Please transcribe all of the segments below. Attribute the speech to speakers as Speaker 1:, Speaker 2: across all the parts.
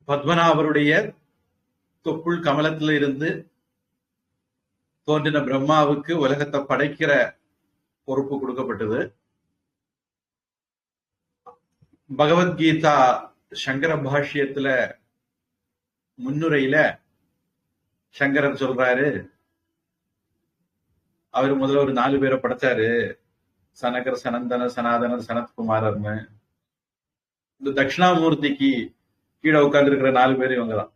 Speaker 1: பத்மநாபருடைய தொப்புள் கமலத்தில் இருந்து தோன்றின பிரம்மாவுக்கு உலகத்தை படைக்கிற பொறுப்பு கொடுக்கப்பட்டது. பகவத்கீதா சங்கர பாஷ்யத்துல முன்னுரையில சங்கரர் சொல்றாரு, அவர் முதல்ல ஒரு 4 பேரை படைச்சாரு. சனகர், சனந்தன, சனாதனர், சனத்குமாரர்னு. இந்த தட்சிணாமூர்த்திக்கு கீழே உட்கார்ந்து இருக்கிற 4 பேர் இவங்கதான்.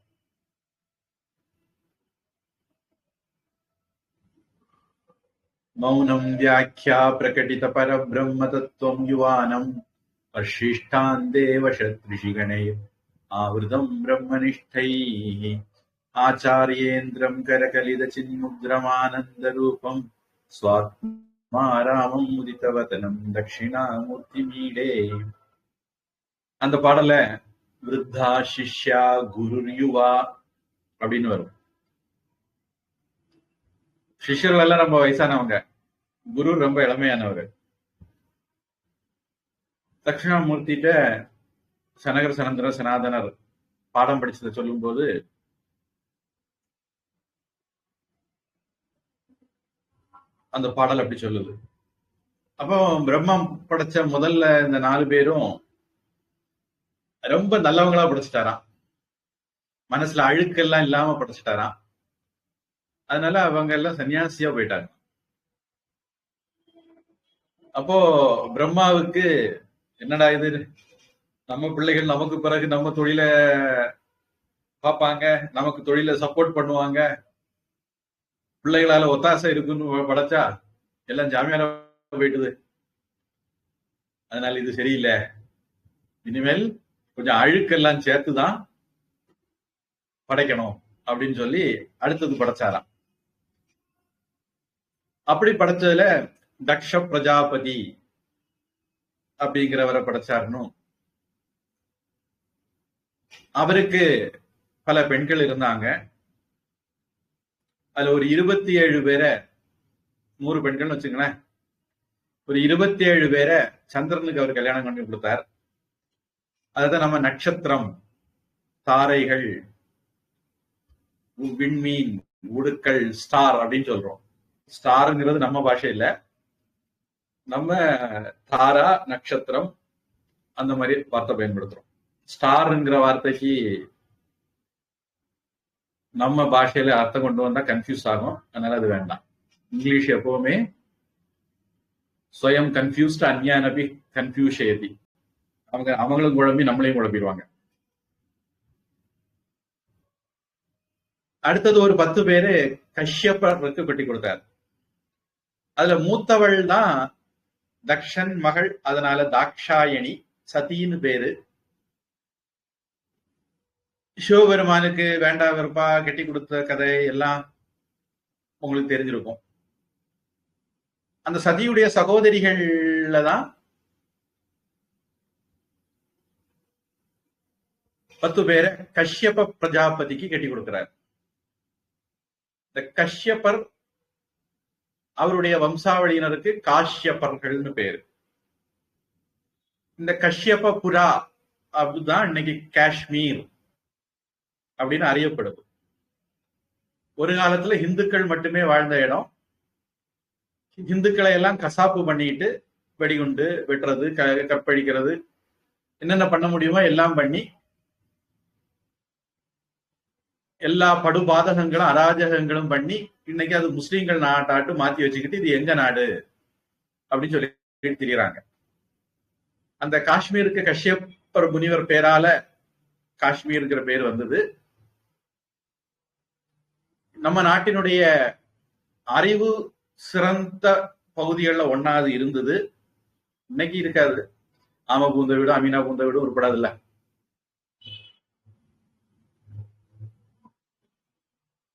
Speaker 1: மௌனம் வியாக்கியா பிரகடித பரபிரம்ம தத்துவம் யுவானம் அஷிஷ்டான் தேவசத்ரிஷிகணை ஆவிருதம் பிரம்மனிஷ்டை ஆச்சாரியேந்திரம் கரகலித சின்முத்ரமானந்த ரூபம் ஸ்வாத்மாராமம் உதிதவதனம் தட்சிணாமூர்த்தி மீடே. அந்த பாடல விருத்தா சிஷ்யா குரு யுவா அப்படின்னு வரும். சிஷ்யர்கள் எல்லாம் ரொம்ப வயசானவங்க, குரு ரொம்ப இளமையானவர். தட்சிணாமூர்த்திட்ட சனகர், சனந்தனர், சனாதனர் பாடம் படிச்சதை சொல்லும் போது அந்த பாடல் அப்படி சொல்லுது. அப்போ பிரம்மம் படைச்ச முதல்ல இந்த 4 பேரும் ரொம்ப நல்லவங்களா படைச்சிட்டாராம். மனசுல அழுக்கெல்லாம் இல்லாம படைச்சிட்டாராம். அதனால அவங்க எல்லாம் சன்னியாசியா போயிட்டாங்க. அப்போ பிரம்மாவுக்கு என்னடா இது, நம்ம பிள்ளைகள் நமக்கு பிறகு நம்ம தொழில பார்ப்பாங்க, நமக்கு தொழில சப்போர்ட் பண்ணுவாங்க, பிள்ளைகளால ஒத்தாசை இருக்குன்னு படைச்சா எல்லாம் ஜாமியார போயிட்டுது. அதனால இது சரியில்லை, இனிமேல் கொஞ்சம் அழுக்கெல்லாம் சேர்த்துதான் படைக்கணும் அப்படின்னு சொல்லி அடுத்தது படைச்சாராம். அப்படி படைச்சதுல தக்ஷ பிரஜாபதி அப்படிங்கிறவரை படைச்சாருன்னு. அவருக்கு பல பெண்கள் இருந்தாங்க. அதுல ஒரு 27 பேரை, 100 பெண்கள் வச்சுங்களேன், ஒரு 27 பேரை சந்திரனுக்கு அவர் கல்யாணம் பண்ணி கொடுத்தார். அதுதான் நம்ம நட்சத்திரம், தாரைகள், விண்மீன், உடுக்கள், ஸ்டார் அப்படின்னு சொல்றோம். ஸ்டாருங்கிறது நம்ம பாஷையில, நம்ம தாரா, நட்சத்திரம் அந்த மாதிரி வார்த்தை பயன்படுத்துறோம். ஸ்டாருங்கிற வார்த்தைக்கு நம்ம பாஷையில அர்த்தம் கொண்டு வந்தா கன்ஃபியூஸ் ஆகும், அதனால அது வேண்டாம். இங்கிலீஷ் எப்பவுமே ஸ்வயம் கன்ஃபியூஸ்ட் அந்யானபி கன்ஃபியூஷயதி. அவங்களும் குழம்பி நம்மளையும் குழப்பிடுவாங்க. அடுத்தது ஒரு 10 பேரு கஷ்யப்பருக்கு கட்டி கொடுத்தார். அதுல மூத்தவள் தான் தக்ஷன் மகள், அதனால தாக்ஷாயணி, சதின்னு பேரு. சிவபெருமானுக்கு வேண்டா வெறுப்பா கட்டி கொடுத்த கதை எல்லாம் உங்களுக்கு தெரிஞ்சிருக்கும். அந்த சதியுடைய சகோதரிகள்ல தான் 10 பேரை கஷ்யப பிரஜாபதிக்கு கட்டி கொடுக்கிறார். இந்த கஷ்யப்பர் அவருடைய வம்சாவளியினருக்கு காஷ்யப்பர்கள்னு பேரு. இந்த கஷ்யப புரா அப்படிதான் இன்னைக்கு காஷ்மீர் அப்படின்னு அறியப்படுது. ஒரு காலத்துல இந்துக்கள் மட்டுமே வாழ்ந்த இடம். இந்துக்களை எல்லாம் கசாப்பு பண்ணிட்டு வெடிகுண்டு வெட்டுறது, கற்பழிக்கிறது, என்னென்ன பண்ண முடியுமோ எல்லாம் பண்ணி எல்லா படுபாதகங்களும் அராஜகங்களும் பண்ணி இன்னைக்கு அது முஸ்லீம்கள் நாட்டாட்டு மாத்தி வச்சுக்கிட்டு இது எங்க நாடு அப்படின்னு சொல்லி திரியறாங்க. அந்த காஷ்மீருக்கு கஷ்யப்பர் முனிவர் பேரால காஷ்மீர்ங்கிற பேர் வந்தது. நம்ம நாட்டினுடைய அறிவு சிறந்த பகுதிகளில் ஒன்னாவது இருந்தது. இன்னைக்கு இருக்காது. ஆம பூந்த வீடு, அமீனா பூந்த வீடு உருப்படாது இல்ல.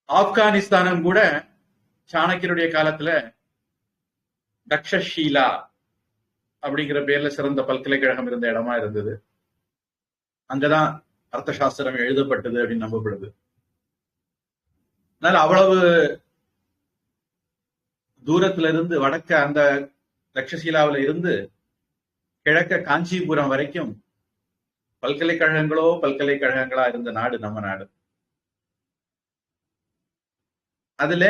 Speaker 1: ஆப்கானிஸ்தானும் கூட சாணக்கியருடைய காலத்துல தக்ஷஷீலா அப்படிங்கிற பேர்ல சிறந்த பல்கலைக்கழகம் இருந்த இடமா இருந்தது. அங்கதான் அர்த்த சாஸ்திரம் எழுதப்பட்டது அப்படின்னு நம்பப்படுது. அதனால அவ்வளவு தூரத்துல இருந்து வடக்க அந்த தக்ஷசீலாவில இருந்து கிழக்க காஞ்சிபுரம் வரைக்கும் பல்கலைக்கழகங்களா இருந்த நாடு நம்ம நாடு. அதுல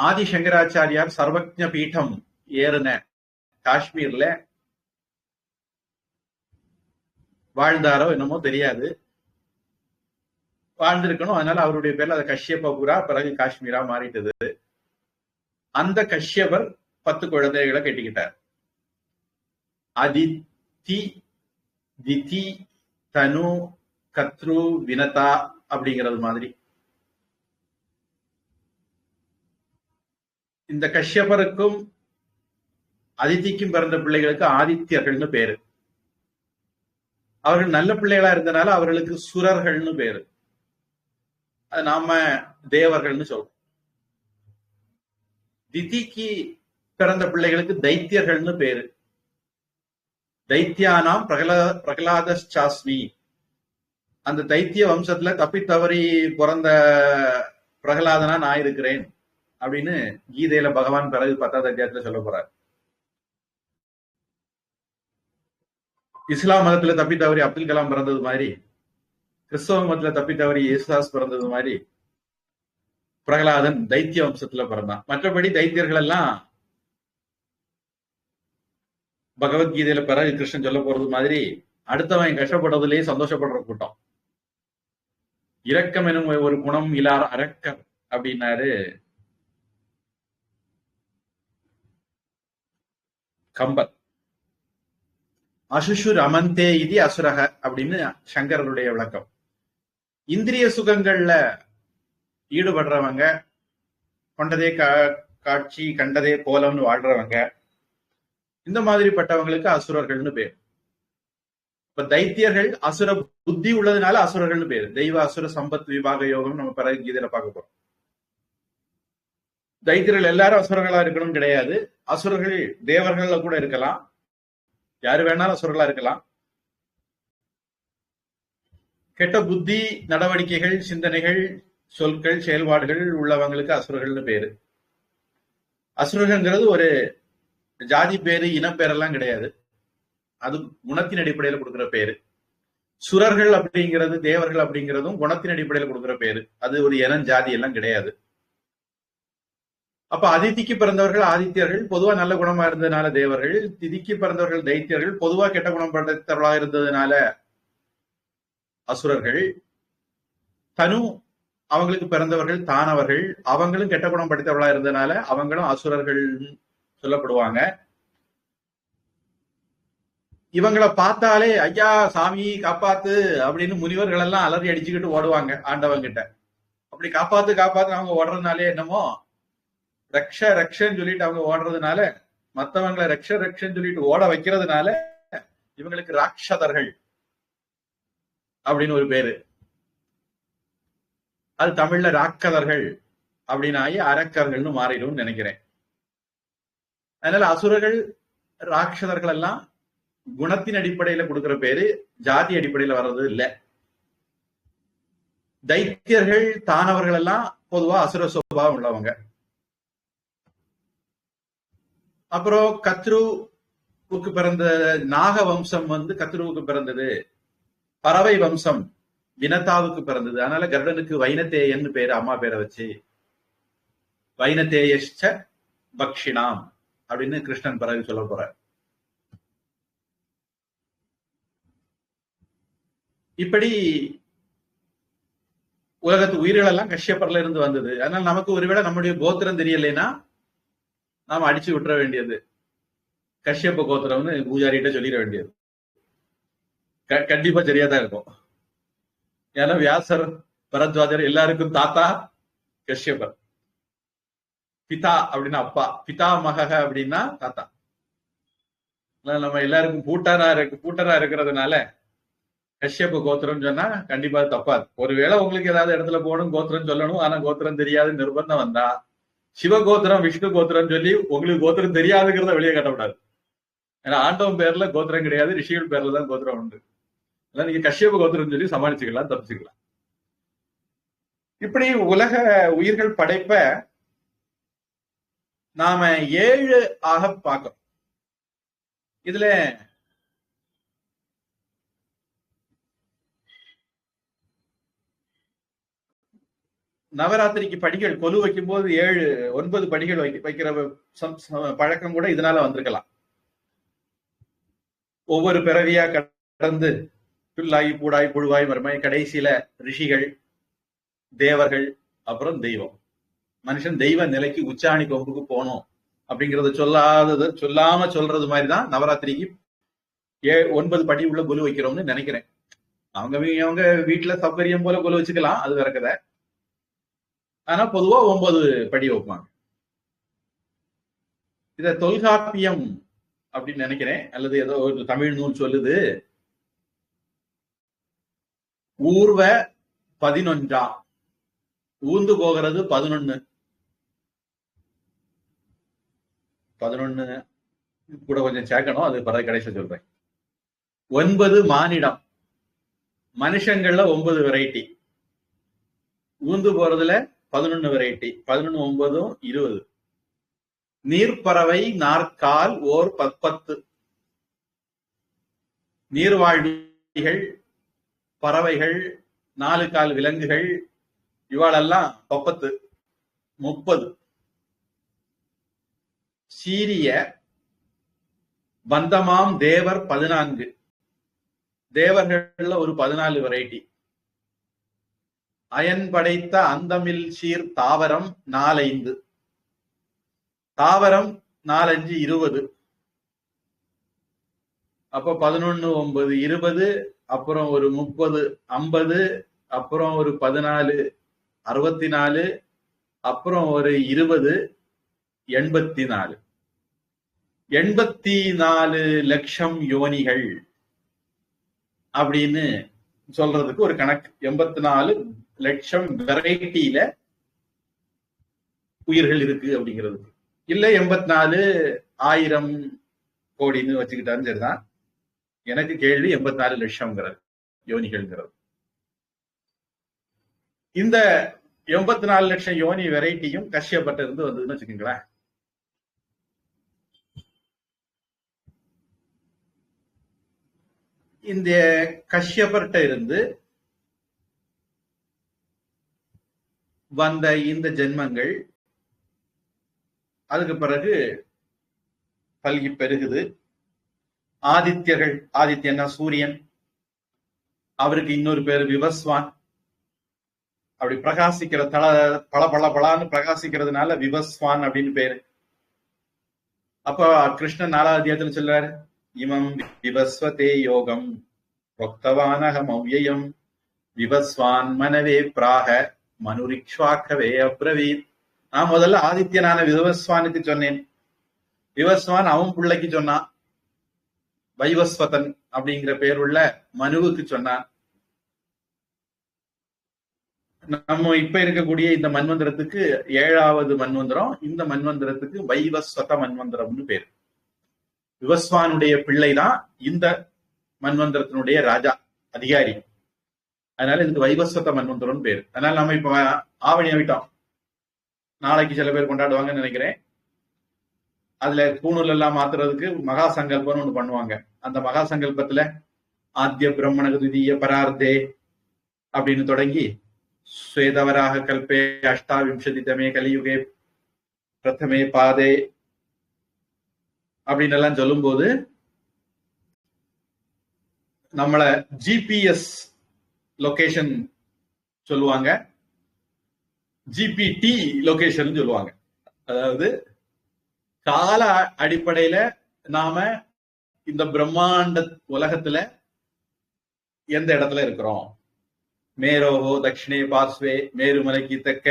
Speaker 1: ஆதி சங்கராச்சாரியார் சர்வஜ்ஞ பீடம் ஏறின காஷ்மீர்ல வாழ்ந்தாரோ என்னமோ தெரியாது, வாழ்ந்திருக்கணும். அதனால அவருடைய பேர்ல அது கஷ்யபபுரா, பிறகு காஷ்மீரா மாறிட்டது. அந்த கஷ்யபர் 10 குழந்தைகளை கட்டிக்கிட்டார். அதித்தி, திதி, தனு, கத்ரு, வினதா அப்படிங்கிறது மாதிரி. இந்த கஷ்யபருக்கும் அதித்திக்கும் பிறந்த பிள்ளைகளுக்கு ஆதித்யர்கள்னு பேரு. அவர்கள் நல்ல பிள்ளைகளா இருந்தனால அவர்களுக்கு சுரர்கள்னு பேரு. அது நாம தேவர்கள்னு சொல்றோம். திதிக்கு பிறந்த பிள்ளைகளுக்கு தைத்தியர்கள்னு பேரு. தைத்தியானாம் பிரகலாதாஸ்மி. அந்த தைத்திய வம்சத்துல தப்பித்தவறி பிறந்த பிரகலாதனா நான் இருக்கிறேன் அப்படின்னு கீதையில பகவான் பிறகு 10வது அத்தியாயத்துல சொல்ல போறார். இஸ்லாம் மதத்துல தப்பி தவறி அப்துல் கலாம் பிறந்தது மாதிரி, கிறிஸ்தவ மதத்துல தப்பி தவறி இயேசுதாஸ் பிறந்தது மாதிரி பிரகலாதன் தைத்திய வம்சத்துல பிறந்தான். மற்றபடி தைத்தியர்கள் எல்லாம் பகவத்கீதையில பிறகு கிருஷ்ணன் சொல்ல போறது மாதிரி அடுத்தவன் கஷ்டப்படுறதுலயே சந்தோஷப்படுற கூட்டம். இரக்கம் எனும் ஒரு குணம் இல்லார் அரக்கர் அப்படின்னாரு கம்பர். அசுஷு ரமந்தே இது அசுரக அப்படின்னு சங்கரருடைய விளக்கம். இந்திரிய சுகங்கள்ல ஈடுபடுறவங்க, கொண்டதே காட்சி கண்டதே கோலம்னு வாழ்றவங்க, இந்த மாதிரிப்பட்டவங்களுக்கு அசுரர்கள்னு பேர். இப்ப தைத்தியர்கள் அசுர புத்தி உள்ளதுனால அசுரர்கள்னு பேரு. தெய்வ அசுர சம்பத் விபாக யோகம் நம்ம பிறகு கீதையில பார்க்க போறோம். தைத்தியர்கள் எல்லாரும் அசுரர்களா இருக்கணும் கிடையாது. அசுரர்கள் தேவர்கள்ல கூட இருக்கலாம், யாரு வேணாலும் அசுரர்களா இருக்கலாம். கெட்ட புத்தி, நடவடிக்கைகள், சிந்தனைகள், சொற்கள், செயல்பாடுகள் உள்ளவங்களுக்கு அசுரர்கள்னு பேரு. அசுரர்கள்ங்கிறது ஒரு ஜாதி பேரு, இனப்பேரெல்லாம் கிடையாது. அது குணத்தின் அடிப்படையில் கொடுக்கிற பேரு. சுரர்கள் அப்படிங்கிறது, தேவர்கள் அப்படிங்கிறதும் குணத்தின் அடிப்படையில் கொடுக்கிற பேரு. அது ஒரு இனம் ஜாதி எல்லாம் கிடையாது. அப்ப அதித்திக்கு பிறந்தவர்கள் ஆதித்யர்கள், பொதுவா நல்ல குணமா இருந்ததுனால தேவர்கள். திதிக்கு பிறந்தவர்கள் தைத்தியர்கள், பொதுவா கெட்ட குணம் படைத்தவர்களா இருந்ததுனால அசுரர்கள். தனு அவங்களுக்கு பிறந்தவர்கள் தானவர்கள், அவங்களும் கெட்ட குணம் படைத்தவர்களா இருந்ததுனால அவங்களும் அசுரர்கள் சொல்லப்படுவாங்க. இவங்களை பார்த்தாலே ஐயா சாமி காப்பாத்து அப்படின்னு முனிவர்கள் எல்லாம் அலறி அடிச்சுக்கிட்டு ஓடுவாங்க ஆண்டவங்கிட்ட. அப்படி காப்பாத்து காப்பாத்து அவங்க ஓடுறதுனாலே என்னமோ ரக்ஷ ரக்ஷன்னு சொல்லிட்டு அவங்க ஓடுறதுனால, மத்தவங்களை ரக்ஷ ரக்ஷன்னு சொல்லிட்டு ஓட வைக்கிறதுனால இவங்களுக்கு ராட்சதர்கள் அப்படின்னு ஒரு பேரு. அது தமிழ்ல ராக்கதர்கள் அப்படின்னு ஆகி அரக்கர்கள்னு மாறிடும் நினைக்கிறேன். அதனால அசுரர்கள் ராட்சதர்கள் எல்லாம் குணத்தின் அடிப்படையில கொடுக்கிற பேரு, ஜாதி அடிப்படையில வர்றது இல்ல. தைத்தியர்கள் தானவர்கள் எல்லாம் பொதுவா அசுர சுபாவம் உள்ளவங்க. அப்புறம் கத்ருவுக்கு பிறந்த நாக வம்சம் கத்ருவுக்கு பிறந்தது. பறவை வம்சம் வினதாவுக்கு பிறந்தது. அதனால கருடனுக்கு வைனத்தேயன்னு பேரு, அம்மா பேரை வச்சு. வைனத்தேயஷ்ச பக்ஷிணாம் அப்படின்னு கிருஷ்ணன் பிறகு சொல்ல போறார். இப்படி உலகத்து உயிர்கள் எல்லாம் கஷ்யப்பர்ல இருந்து வந்தது. அதனால நமக்கு ஒருவேளை நம்முடைய கோத்திரம் தெரியலைன்னா நாம அடிச்சு விட்டுற வேண்டியது, கஷ்யப்ப கோத்திரம்னு பூஜாரிகிட்ட சொல்லிட வேண்டியது. கண்டிப்பா சரியாதான் இருக்கும். ஏன்னா வியாசர், பரத்வாஜர் எல்லாருக்கும் தாத்தா கஷ்யப்பர். பிதா அப்படின்னா அப்பா, பிதா மக அப்படின்னா தாத்தா. நம்ம எல்லாருக்கும் பூட்டனா இருக்கிறதுனால கஷ்யப்ப கோத்திரம் சொன்னா கண்டிப்பா தப்பாது. ஒருவேளை உங்களுக்கு ஏதாவது இடத்துல போகணும் கோத்திரம் சொல்லணும், ஆனா கோத்திரம் தெரியாது நிர்பந்தம் வந்தா சிவ கோத்திரம் விஷ்ணு கோத்திரம் சொல்லி உங்களுக்கு கோத்திரம் தெரியாதுங்கிறத வெளியே காட்டக்கூடாது. ஏன்னா ஆண்டவன் பேர்ல கோத்திரம் கிடையாது, ரிஷிகள் பேர்ல தான் கோத்திரம் உண்டு. அதான் நீங்க கஷ்யப்ப கோத்திரம் சொல்லி சமாளிச்சுக்கலாம், தப்பிச்சுக்கலாம். இப்படி உலக உயிர்கள் படைப்ப நாம 7 ஆக பார்க்கிறோம். இதுல நவராத்திரிக்கு படிகள் கொலு வைக்கும் போது 9 படிகள் வைக்கிற பழக்கம் கூட இதனால வந்திருக்கலாம். ஒவ்வொரு பிறவியா கடந்து பிள்ளாய் பூடாய் புழுவாய் மறுமாய் கடைசியில ரிஷிகள், தேவர்கள், அப்புறம் தெய்வம். மனுஷன் தெய்வ நிலைக்கு உச்சாணி கொம்புக்கு போனோம் அப்படிங்கறத சொல்லாம சொல்றது மாதிரிதான் நவராத்திரிக்கு 9 படி உள்ள கொலு வைக்கிறோம்னு நினைக்கிறேன். அவங்க வீட்டுல சௌகரியம் போல கொலு வச்சுக்கலாம், அது வேற கதை. ஆனா பொதுவா 9 படி வைப்பாங்க. இத தொல்காப்பியம் அப்படின்னு நினைக்கிறேன், அல்லது ஏதோ ஒரு தமிழ் நூல் சொல்லுது. ஊர்வ 11 ஊந்து போகிறது 11 கூட கொஞ்சம் சேர்க்கணும், அது பிறகு கடைசி சொல்றேன். 9 மானிடம், மனுஷங்கள்ல 9 வெரைட்டி, ஊந்து போறதுல 11 வெரைட்டி, 11 9 20. நீர்ப்பறவை நாற்கால் ஓர் 10, நீர்வாழ்விகள், பறவைகள், 4 கால் விலங்குகள், இவாளெல்லாம் 10 30. சீரிய பந்தமாம் தேவர் 14, தேவர்கள்ல ஒரு 14 வெரைட்டி. அயன் படைத்த அந்தமில் சீர் தாவரம் 4 5, தாவரம் 4 5 20. அப்ப 11 9 20, அப்புறம் ஒரு 30 50, அப்புறம் ஒரு 14 64, அப்புறம் ஒரு 20 84. 84 லட்சம் யோனிகள் அப்படின்னு சொல்றதுக்கு ஒரு கணக்கு. 84 லட்சம் வெரைட்டியில உயிர்கள் இருக்கு அப்படிங்கிறது. இல்ல 84,000 கோடின்னு வச்சுக்கிட்டாலும் சரிதான். எனக்கு கேள்வி 84 லட்சம்ங்கிறது யோனிகள்ங்கிறது. இந்த 84 லட்சம் யோனி வெரைட்டியும் கஷ்யப்பட்ட இருந்து வந்ததுன்னு வச்சுக்கோங்களேன். இந்த கஷ்யப்பட்ட இருந்து வந்த இந்த ஜென்மங்கள் அதுக்கு பிறகு பல்கி பெருகுது. ஆதித்யர்கள், ஆதித்யன்னா சூரியன், அவருக்கு இன்னொரு பேரு விவஸ்வான். அப்படி பிரகாசிக்கிற பளபளன்னு பிரகாசிக்கிறதுனால விவஸ்வான் அப்படின்னு பேரு. அப்ப கிருஷ்ணன் 4வது அத்தியாயத்துல சொல்றாரு, இமம் விவஸ்வதே யோகம் ப்ரோக்தவானஹம் அவ்யயம் விவஸ்வான் மனவே பிராக மனுரிக்ஷ்வாக்கவே அப்ரவீத். நான் முதல்ல ஆதித்யனான விவஸ்வானுக்கு சொன்னேன். விவஸ்வான் அவன் பிள்ளைக்கு சொன்னான், வைவஸ்வதன் அப்படிங்கிற பேருள்ள மனுவுக்கு சொன்னான். நம்ம இப்ப இருக்கக்கூடிய இந்த மன்வந்திரத்துக்கு 7வது மன்வந்திரம். இந்த மன்வந்திரத்துக்கு வைவஸ்வத மன்வந்திரம்னு பேரு. விவஸ்வானுடைய பிள்ளைதான் இந்த மன்வந்திரத்தினுடைய ராஜா, அதிகாரி. அதனால இதுக்கு வைவஸ்வத மன்வந்திரம் பேரு. அதனால நம்ம இப்ப ஆவணி ஆகிட்டோம். நாளைக்கு சில பேர் கொண்டாடுவாங்கன்னு நினைக்கிறேன். அதுல பூணூல் எல்லாம் மாத்துறதுக்கு மகா சங்கல்பம்னு ஒண்ணு பண்ணுவாங்க. அந்த மகா சங்கல்பத்துல ஆத்திய பிரம்மண துதிய பரார்த்தே அப்படின்னு தொடங்கி ஸ்வேதவராக கல்பே அஷ்டாவிம்சதிதமே கலியுகே பிரதமே பாதே அப்படின்னு எல்லாம் சொல்லும் போது நம்மள ஜிபிஎஸ் லொகேஷன் சொல்லுவாங்க, ஜிபிடி லொகேஷன் சொல்லுவாங்க. அதாவது கால அடிப்படையில நாம இந்த பிரம்மாண்ட உலகத்துல எந்த இடத்துல இருக்கிறோம். மேரோஹோ தட்சிணே பார்ஸ்வே, மேருமலைக்கு தெக்க,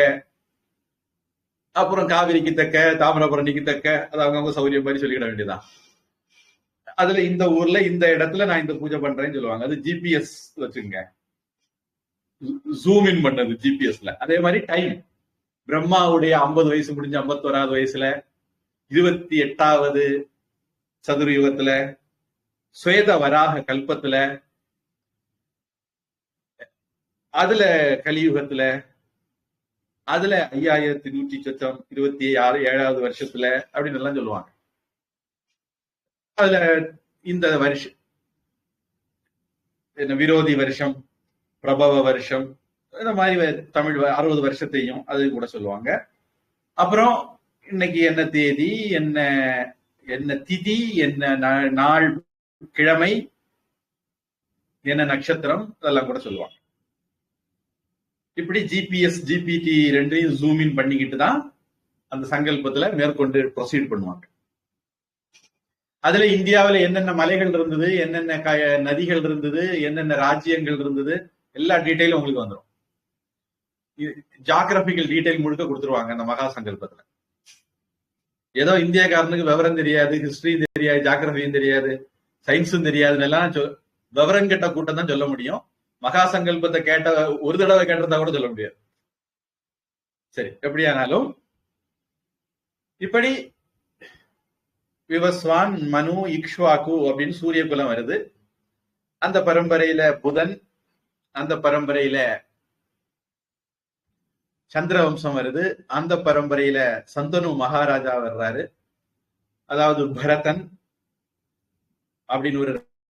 Speaker 1: அப்புறம் காவிரிக்கு தெக்க, தாமிரபரணிக்கு தெக்க, அது அவங்க சௌகரியம் மாதிரி சொல்லிக்கிட வேண்டியதான். அதுல இந்த ஊர்ல இந்த இடத்துல நான் இந்த பூஜை பண்றேன்னு சொல்லுவாங்க. அது ஜிபிஎஸ் வச்சுங்க, ஜூம் இன் பண்ணது ஜிபிஎஸ்ல. அதே மாதிரி டைம், பிரம்மாவுடைய 50 வயசு முடிஞ்ச 51வது வயசுல, 28வது சதுர்யுகத்துல, ஸ்வேத வராக கல்பத்துல, அதுல கலியுகத்துல, அதுல 5126 7வது வருஷத்துல அப்படின்னு எல்லாம் சொல்லுவாங்க. அதுல இந்த வருஷம் என்ன விரோதி வருஷம், பிரபவ வருஷம், இந்த மாதிரி தமிழ் 60 வருஷத்தையும் அது கூட சொல்லுவாங்க. அப்புறம் இன்னைக்கு என்ன தேதி, என்ன என்ன திதி, என்ன நாள், கிழமை, என்ன நட்சத்திரம், அதெல்லாம் கூட சொல்லுவாங்க. இப்படி ஜிபிஎஸ் ஜிபிடி ரெண்டையும் ஜூம் இன் பண்ணிக்கிட்டு தான் அந்த சங்கல்பத்துல மேற்கொண்டு ப்ரொசீட் பண்ணுவாங்க. அதுல இந்தியாவில என்னென்ன மலைகள் இருந்தது, என்னென்ன நதிகள் இருந்தது, என்னென்ன ராஜ்யங்கள் இருந்தது, எல்லா டீட்டெயிலும் உங்களுக்கு வந்துடும். ஜியோகிராபிக்கல் டீட்டெயில் முழுக்க கொடுத்துருவாங்க அந்த மகா சங்கல்பத்துல. ஏதோ இந்தியாக்காரனுக்கு விவரம் தெரியாது, ஹிஸ்டரி தெரியாது, ஜியோகிராபியும் தெரியாது, சயின்ஸும் தெரியாதுன்னு எல்லாம் விவரம் கேட்ட கூட்டம் தான் சொல்ல முடியும். மகா சங்கல்பத்தை கேட்ட ஒரு தடவை கேட்டிருந்தா கூட சொல்ல முடியாது. சரி, எப்படியானாலும் இப்படி விவஸ்வான், மனு, இக்ஷ்வாக்கு அப்படின்னு சூரிய குலம் வருது. அந்த பரம்பரையில புதன், அந்த பரம்பரையில சந்திரவம்சம் வருது. அந்த பரம்பரையில சந்தனு மகாராஜா வர்றாரு. அதாவது பரதன் அப்படின்னு ஒரு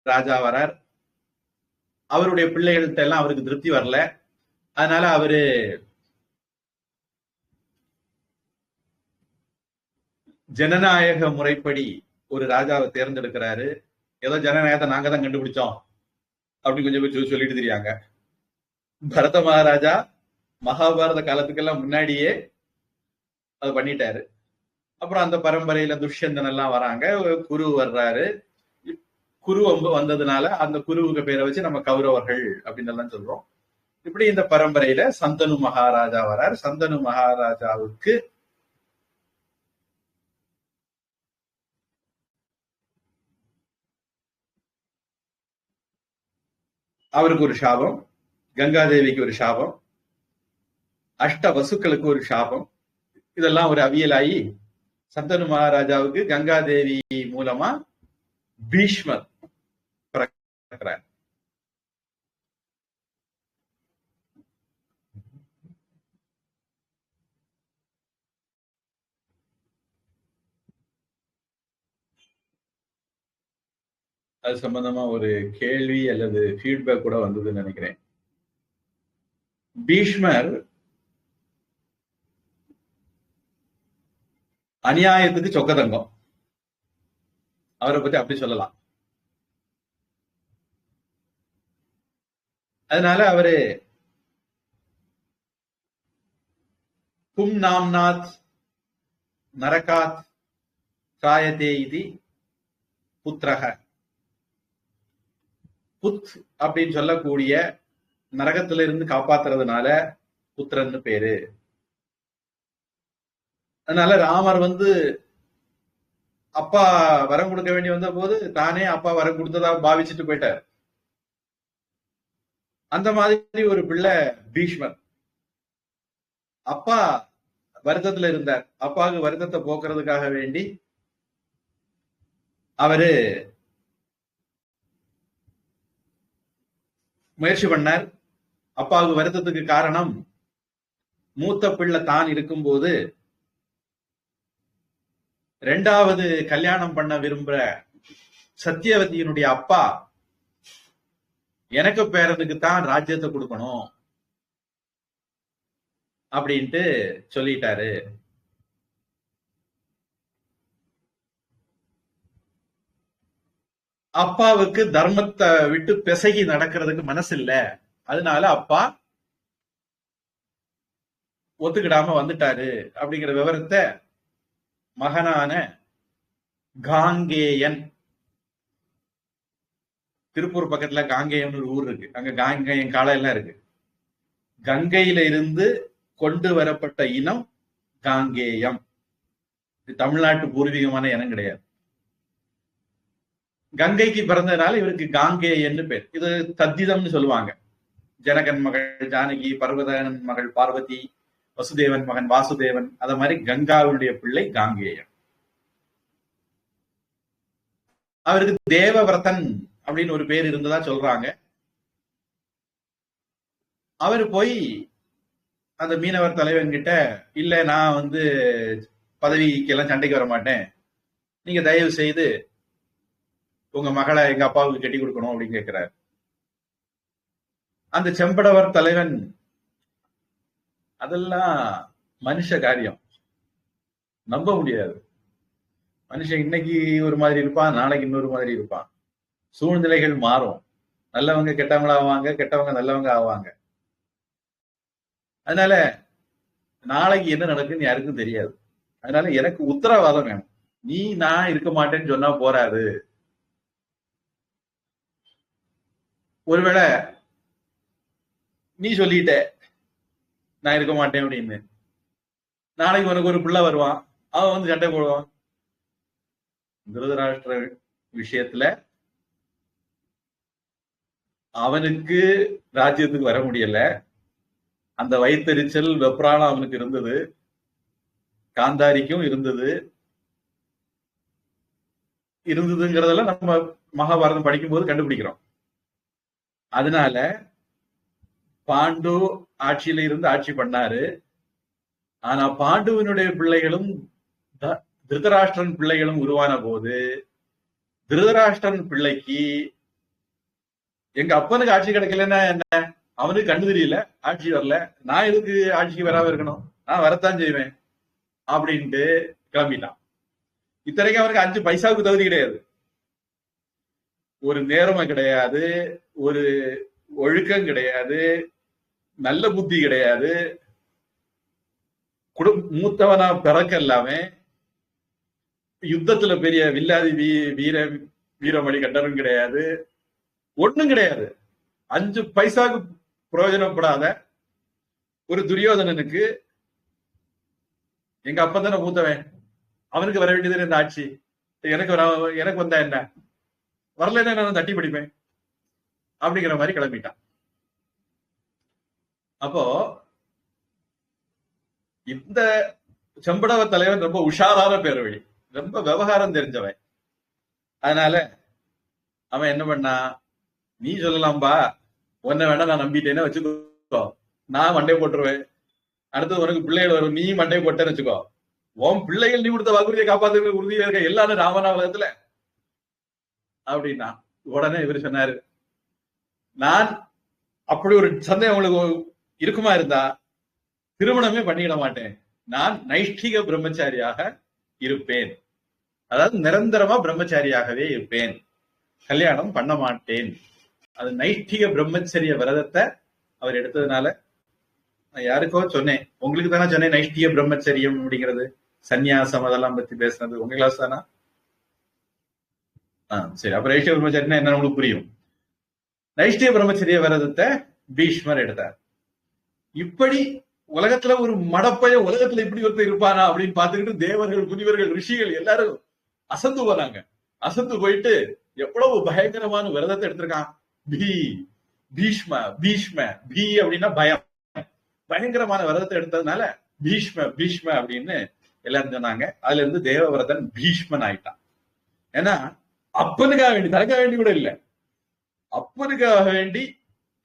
Speaker 1: ராஜா வரார். அவருடைய பிள்ளைகள்கிட்ட எல்லாம் அவருக்கு திருப்தி வரல. அதனால அவரு ஜனநாயக முறைப்படி ஒரு ராஜாவை தேர்ந்தெடுக்கிறாரு. ஏதோ ஜனநாயகத்தை நாங்க தான் கண்டுபிடிச்சோம் அப்படின்னு கொஞ்சம் பேர் சொல்லிட்டு தெரியாங்க. பரத மகாராஜா மகாபாரத காலத்துக்கெல்லாம் முன்னாடியே அது பண்ணிட்டாரு. அப்புறம் அந்த பரம்பரையில துஷ்யந்தன் எல்லாம் வராங்க, குரு வர்றாரு. குரு வந்ததுனால அந்த குருவுக்கு பேரை வச்சு நம்ம கௌரவர்கள் அப்படின்னு எல்லாம் சொல்றோம். இப்படி இந்த பரம்பரையில சந்தனு மகாராஜா வரார். சந்தனு மகாராஜாவுக்கு அவருக்கு ஒரு சாபம், கங்காதேவிக்கு ஒரு சாபம், அஷ்ட வசுக்களுக்கு ஒரு சாபம். இதெல்லாம் ஒரு அவியலாகி சந்தனு மகாராஜாவுக்கு கங்காதேவி மூலமா பீஷ்மர் பிறக்கிறார். அது சம்பந்தமா ஒரு கேள்வி அல்லது ஃபீட்பேக் கூட வந்ததுன்னு நினைக்கிறேன். பீஷ்மர் அநியாயத்துக்கு சொக்கதங்கம், அவரை பத்தி அப்படி சொல்லலாம். அதனால அவரு பும் நாம்நாத் நரகாத் சாயதே இது புத்திரக, புத் அப்படின்னு சொல்லக்கூடிய நரகத்தில இருந்து காப்பாத்துறதுனால புத்திரன்னு பேரு. அதனால ராமர் அப்பா வரம் கொடுக்க வேண்டி வந்த போது தானே அப்பா வரம் கொடுத்ததா பாவிச்சுட்டு போயிட்டார். அந்த மாதிரி ஒரு பிள்ளை பீஷ்மர். அப்பா வருத்தத்துல இருந்தார். அப்பாவுக்கு வருத்தத்தை போக்குறதுக்காக வேண்டி அவரு முயற்சி பண்ணார். அப்பாவுக்கு வருத்தத்துக்கு காரணம், மூத்த பிள்ளை தான் இருக்கும்போது 2வது கல்யாணம் பண்ண விரும்புற சத்தியவதியினுடைய அப்பா எனக்கு பேரனுக்கு தான் ராஜ்யத்தை கொடுக்கணும் அப்படின்ட்டு சொல்லிட்டாரு. அப்பாவுக்கு தர்மத்தை விட்டு பிசகி நடக்கிறதுக்கு மனசு இல்ல. அதனால அப்பா ஒத்துக்கிடாம வந்துட்டாரு அப்படிங்கிற விவரத்தை மகனான காங்கேயன், திருப்பூர் பக்கத்துல காங்கேயம் ஒரு ஊர் இருக்கு, அங்க காங்கேயம் காலம் எல்லாம் இருக்கு. கங்கையில இருந்து கொண்டு வரப்பட்ட இனம் காங்கேயம். தமிழ்நாட்டு பூர்வீகமான இனம் கிடையாது. கங்கைக்கு பிறந்ததுனால இவருக்கு காங்கேயன்னு பேர். இது தத்திதம்னு சொல்லுவாங்க. ஜனகன் மகள் ஜானகி, பர்வதன் மகள் பார்வதி, வசுதேவன் மகன் வாசுதேவன், அத மாதிரி கங்காவுடைய பிள்ளை காங்கேயன். அவருக்கு தேவவிரதன் அப்படின்னு ஒரு பேர் இருந்ததா சொல்றாங்க. அவரு போய் அந்த மீனவர் தலைவன் கிட்ட, இல்ல நான் பதவிக்கெல்லாம் சண்டைக்கு வர மாட்டேன், நீங்க தயவு செய்து உங்க மகளை எங்க அப்பாவுக்கு கட்டி கொடுக்கணும் அப்படின்னு கேட்கிறார். அந்த செம்படவர் தலைவன், அதெல்லாம் மனுஷ காரியம், நம்ப முடியாது. மனுஷன் இன்னைக்கு ஒரு மாதிரி இருப்பான், நாளைக்கு இன்னொரு மாதிரி இருப்பான். சூழ்நிலைகள் மாறும். நல்லவங்க கெட்டவங்களா ஆவாங்க, கெட்டவங்க நல்லவங்க ஆவாங்க. அதனால நாளைக்கு என்ன நடக்குன்னு யாருக்கும் தெரியாது. அதனால எனக்கு உத்தரவாதம் வேணும். நீ நான் இருக்க மாட்டேன்னு சொன்னா போறாது. ஒருவேளை நீ சொல்லிட்ட நான் இருக்க மாட்டேன் அப்படின்னு, நாளைக்கு உனக்கு ஒரு பிள்ளை வருவான், அவன் வந்து சண்டை போடுவான். திருதராஷ்டிர விஷயத்துல அவனுக்கு ராஜ்யத்துக்கு வர முடியல. அந்த வயிற்றெரிச்சல் வெப்ராணம் அவனுக்கு இருந்தது, காந்தாரிக்கும் இருந்ததுங்கிறதெல்லாம் நம்ம மகாபாரதம் படிக்கும் போது கண்டுபிடிக்கிறோம். அதனால பாண்டு ஆட்சியில இருந்து ஆட்சி பண்ணாரு. ஆனா பாண்டுவனுடைய பிள்ளைகளும் திருதராஷ்டிரன் பிள்ளைகளும் உருவான போது, திருதராஷ்டிரன் பிள்ளைக்கு எங்க அப்பனுக்கு ஆட்சி கிடைக்கலன்னா என்ன, அவனுக்கு கண்டு தெரியல, ஆட்சி வரல, நான் எதுக்கு ஆட்சிக்கு வராம இருக்கணும், நான் வரத்தான் செய்வேன் அப்படின்ட்டு கிளம்பிட்டான். இத்தனைக்கும் அவனுக்கு 5 பைசாவுக்கு தகுதி கிடையாது, ஒரு நேர்மை கிடையாது, ஒரு ஒழுக்கம் கிடையாது, நல்ல புத்தி கிடையாது, மூத்தவனா பிறக்க எல்லாமே, யுத்தத்துல பெரிய வில்லாதி வீரமணி கண்டனும் கிடையாது, ஒண்ணும் கிடையாது. 5 பைசாவுக்கு பிரயோஜனப்படாத ஒரு துரியோதனனுக்கு எங்க அப்பா தானே மூத்தவன், அவனுக்கு வர வேண்டியது இந்த ஆட்சி, எனக்கு வந்தா என்ன, வரலன்னா நான் தட்டி படிப்பேன் அப்படிங்கிற மாதிரி கிளம்பிட்டான். அப்போ இந்த செம்படவ தலைவன் ரொம்ப உஷாரான பேரவழி, ரொம்ப விவகாரம் தெரிஞ்சவன். அதனால அவன் என்ன பண்ணா, நீ சொல்லலாம்பா, உன்னை வேணா நான் நம்பிட்டேன்னு வச்சுக்கோ, நான் மண்டை போட்டுருவேன், அடுத்தது உனக்கு பிள்ளைகள் வரும், நீ மண்டை போட்டேன்னு வச்சுக்கோ, உன் பிள்ளைகள் நீ கொடுத்த வாக்குறுதியை காப்பாத்து உறுதியா இருக்க எல்லாரும் ராமநாவகத்துல அப்படின்னா. உடனே இவர் சொன்னாரு, நான் அப்படி ஒரு சந்தேகம் உங்களுக்கு இருக்குமா இருந்தா திருமணமே பண்ணிட மாட்டேன், நான் நைஷ்டிக பிரம்மச்சாரியாக இருப்பேன், அதாவது நிரந்தரமா பிரம்மச்சாரியாகவே இருப்பேன், கல்யாணம் பண்ண மாட்டேன். அது நைஷ்டிக பிரம்மச்சரிய விரதத்தை அவர் எடுத்ததுனால, நான் யாருக்கோ சொன்னேன், உங்களுக்கு தானே சொன்னேன் நைஷ்டிக பிரம்மச்சரியம் அப்படிங்கிறது, சன்னியாசம் அதெல்லாம் பத்தி பேசுனது உங்க கிளாஸ் தானா? சரி, அப்ப நைஷ்டிக பிரம்மச்சரியம் என்ன உங்களுக்கு புரியும். நைஷ்டிக பிரம்மச்சரிய விரதத்தை பீஷ்மர் எடுத்தார். இப்படி உலகத்துல ஒரு மடப்பைய உலகத்துல இப்படி ஒருத்தர் இருப்பானா அப்படின்னு பார்த்துக்கிட்டு தேவர்கள், முனிவர்கள், ரிஷிகள் எல்லாரும் அசந்து போனாங்க. அசந்து போயிட்டு எவ்வளவு பயங்கரமான விரதத்தை எடுத்திருக்கான், பீஷ்ம பீ அப்படின்னா பயம், பயங்கரமான விரதத்தை எடுத்ததுனால பீஷ்ம அப்படின்னு எல்லாரும் சொன்னாங்க. அதுல இருந்து தேவவிரதன் பீஷ்மன் ஆயிட்டான். ஏன்னா அப்பனுக்காக வேண்டி, தனக்காக வேண்டி கூட இல்ல, அப்பனுக்காக வேண்டி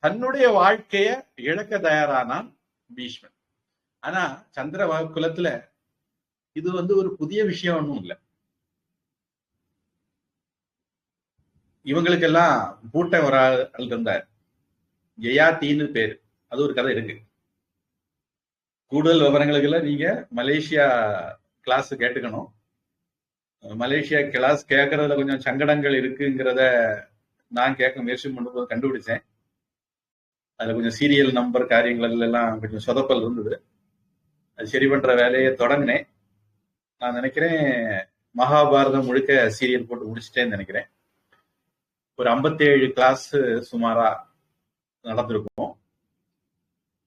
Speaker 1: தன்னுடைய வாழ்க்கைய இழக்க தயாரானான் பீஷ்மன். ஆனா சந்திர குலத்துல இது ஒரு புதிய விஷயம் ஒன்றும் இல்லை. இவங்களுக்கெல்லாம் பூட்ட ஒரு ஆள் இருந்தார், யயாத்தின்னு பேரு, அது ஒரு கதை இருக்கு. கூடுதல் விவரங்களுக்கு எல்லாம் நீங்க மலேசியா கிளாஸ் கேட்டுக்கணும். மலேசியா கிளாஸ் கேட்கறதுல கொஞ்சம் சங்கடங்கள் இருக்குங்கிறத நான் கேட்க முயற்சி பண்ணும்போது கண்டுபிடிச்சேன். அதுல கொஞ்சம் சீரியல் நம்பர் காரியங்கள் எல்லாம் கொஞ்சம் சொதப்பல் இருந்தது. அது சரி பண்ற வேலையை தொடங்கினேன். நான் நினைக்கிறேன் மகாபாரதம் முழுக்க சீரியல் போட்டு முடிச்சிட்டேன்னு நினைக்கிறேன். ஒரு 57 கிளாஸ் சுமாரா நடந்திருக்கும்.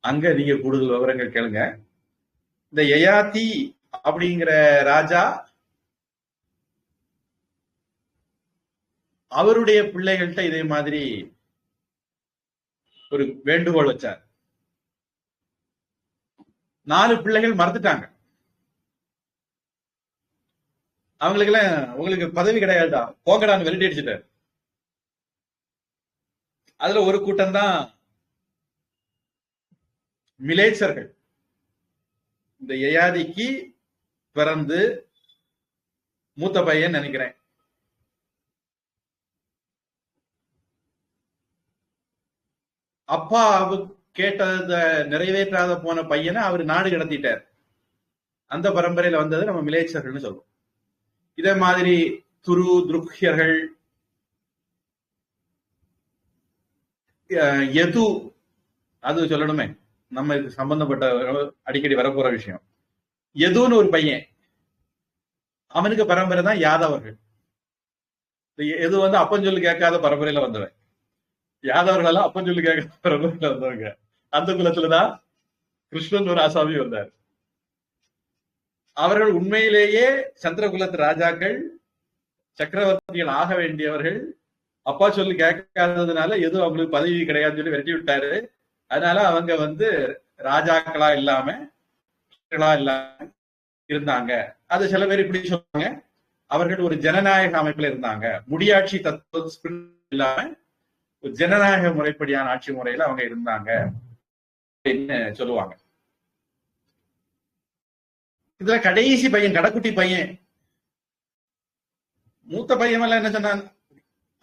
Speaker 1: அங்க நீங்க கூடுதல் விவரங்கள் கேளுங்க. இந்த யயாதி அப்படிங்கிற ராஜா அவருடைய பிள்ளைகள்கிட்ட இதே மாதிரி ஒரு வேண்டுகோள் வச்சார். 4 பிள்ளைகள் மறந்துட்டாங்க. அவங்களுக்கு எல்லாம் உங்களுக்கு பதவி கிடையாதுடா, போங்கடான்னு விரட்டி அடிச்சுட்டார். அதுல ஒரு கூட்டம் தான் மிலேச்சர்கள். இந்த யயாதிக்கு பிறந்து மூத்த பையன் நினைக்கிறேன், அப்பா கேட்டத நிறைவேற்றாத போன பையனை அவர் நாடு கடத்திட்டார். அந்த பரம்பரையில வந்தது நம்ம மிலேச்சர்கள்னு சொல்றோம். இதே மாதிரி துரு துருக்கியர்கள், எது அது சொல்லணுமே, நம்ம இது சம்பந்தப்பட்ட அடிக்கடி வரப்போற விஷயம். எதுன்னு ஒரு பையன், அவனுக்கு பரம்பரை தான் யாதவர்கள். எது வந்து அப்பஞ்சொல்லு கேட்காத பரம்பரையில வந்தவன். யாதவர்கள் எல்லாம் அப்பஞ்சொல்லு கேட்காத பரம்பரையில வந்தவங்க. அந்த குலத்துலதான் கிருஷ்ணன் ஒரு ஆசாமி வந்தார். அவர்கள் உண்மையிலேயே சந்திரகுலத்து ராஜாக்கள், சக்கரவர்த்திகள் ஆக வேண்டியவர்கள். அப்பா சொல்லி கேட்காததுனால எதுவும் அவங்களுக்கு பதவி கிடையாதுன்னு சொல்லி விரட்டி விட்டாரு. அதனால அவங்க வந்து ராஜாக்களா இல்லாம இருந்தாங்க. அது சில பேர் இப்படி சொல்றாங்க, அவர்கள் ஒரு ஜனநாயக அமைப்புல இருந்தாங்க. முடியாட்சி தத்துவம் இல்லாம ஒரு ஜனநாயக முறைப்படியான ஆட்சி முறையில அவங்க இருந்தாங்க அப்படின்னு சொல்லுவாங்க. இதுல கடைசி பையன், கடைக்குட்டி பையன், மூத்த பையன் எல்லாம் என்ன சொன்னான்,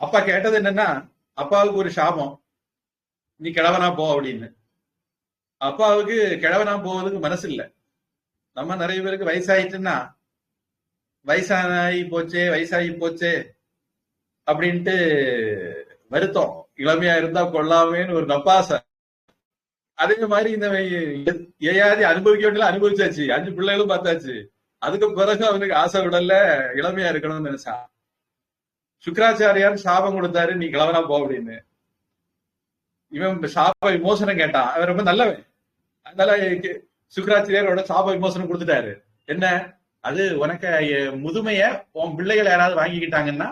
Speaker 1: அப்பா கேட்டது என்னன்னா, அப்பாவுக்கு ஒரு சாபம், நீ கிழவனா போ அப்படின்னு. அப்பாவுக்கு கிழவனா போவதுக்கு மனசு இல்லை. நம்ம நிறைய பேருக்கு வயசாயிட்டுன்னா, வயசாகி போச்சே அப்படின்ட்டு வருத்தம். இளமையா இருந்தா கொள்ளாமேன்னு ஒரு நப்பாசை. அதே மாதிரி இந்த ஏயாதி அனுபவிக்க வேண்டிய அனுபவிச்சாச்சு, 5 பிள்ளைகளும் பார்த்தாச்சு. அதுக்கு பிறகு அவனுக்கு ஆசை விடல, இளமையா இருக்கணும்னு நினைச்சான். சுக்கராச்சாரியார் சாபம் கொடுத்தாரு, நீ கிழவனா போ அப்படின்னு. இவன் சாப விமோசனம் கேட்டான். அவன் ரொம்ப நல்லவன். அதனால சுக்கராச்சாரியாரோட சாப விமோசனம் கொடுத்துட்டாரு. என்ன அது, உனக்கு முதுமைய உன் பிள்ளைகள் யாராவது வாங்கிக்கிட்டாங்கன்னா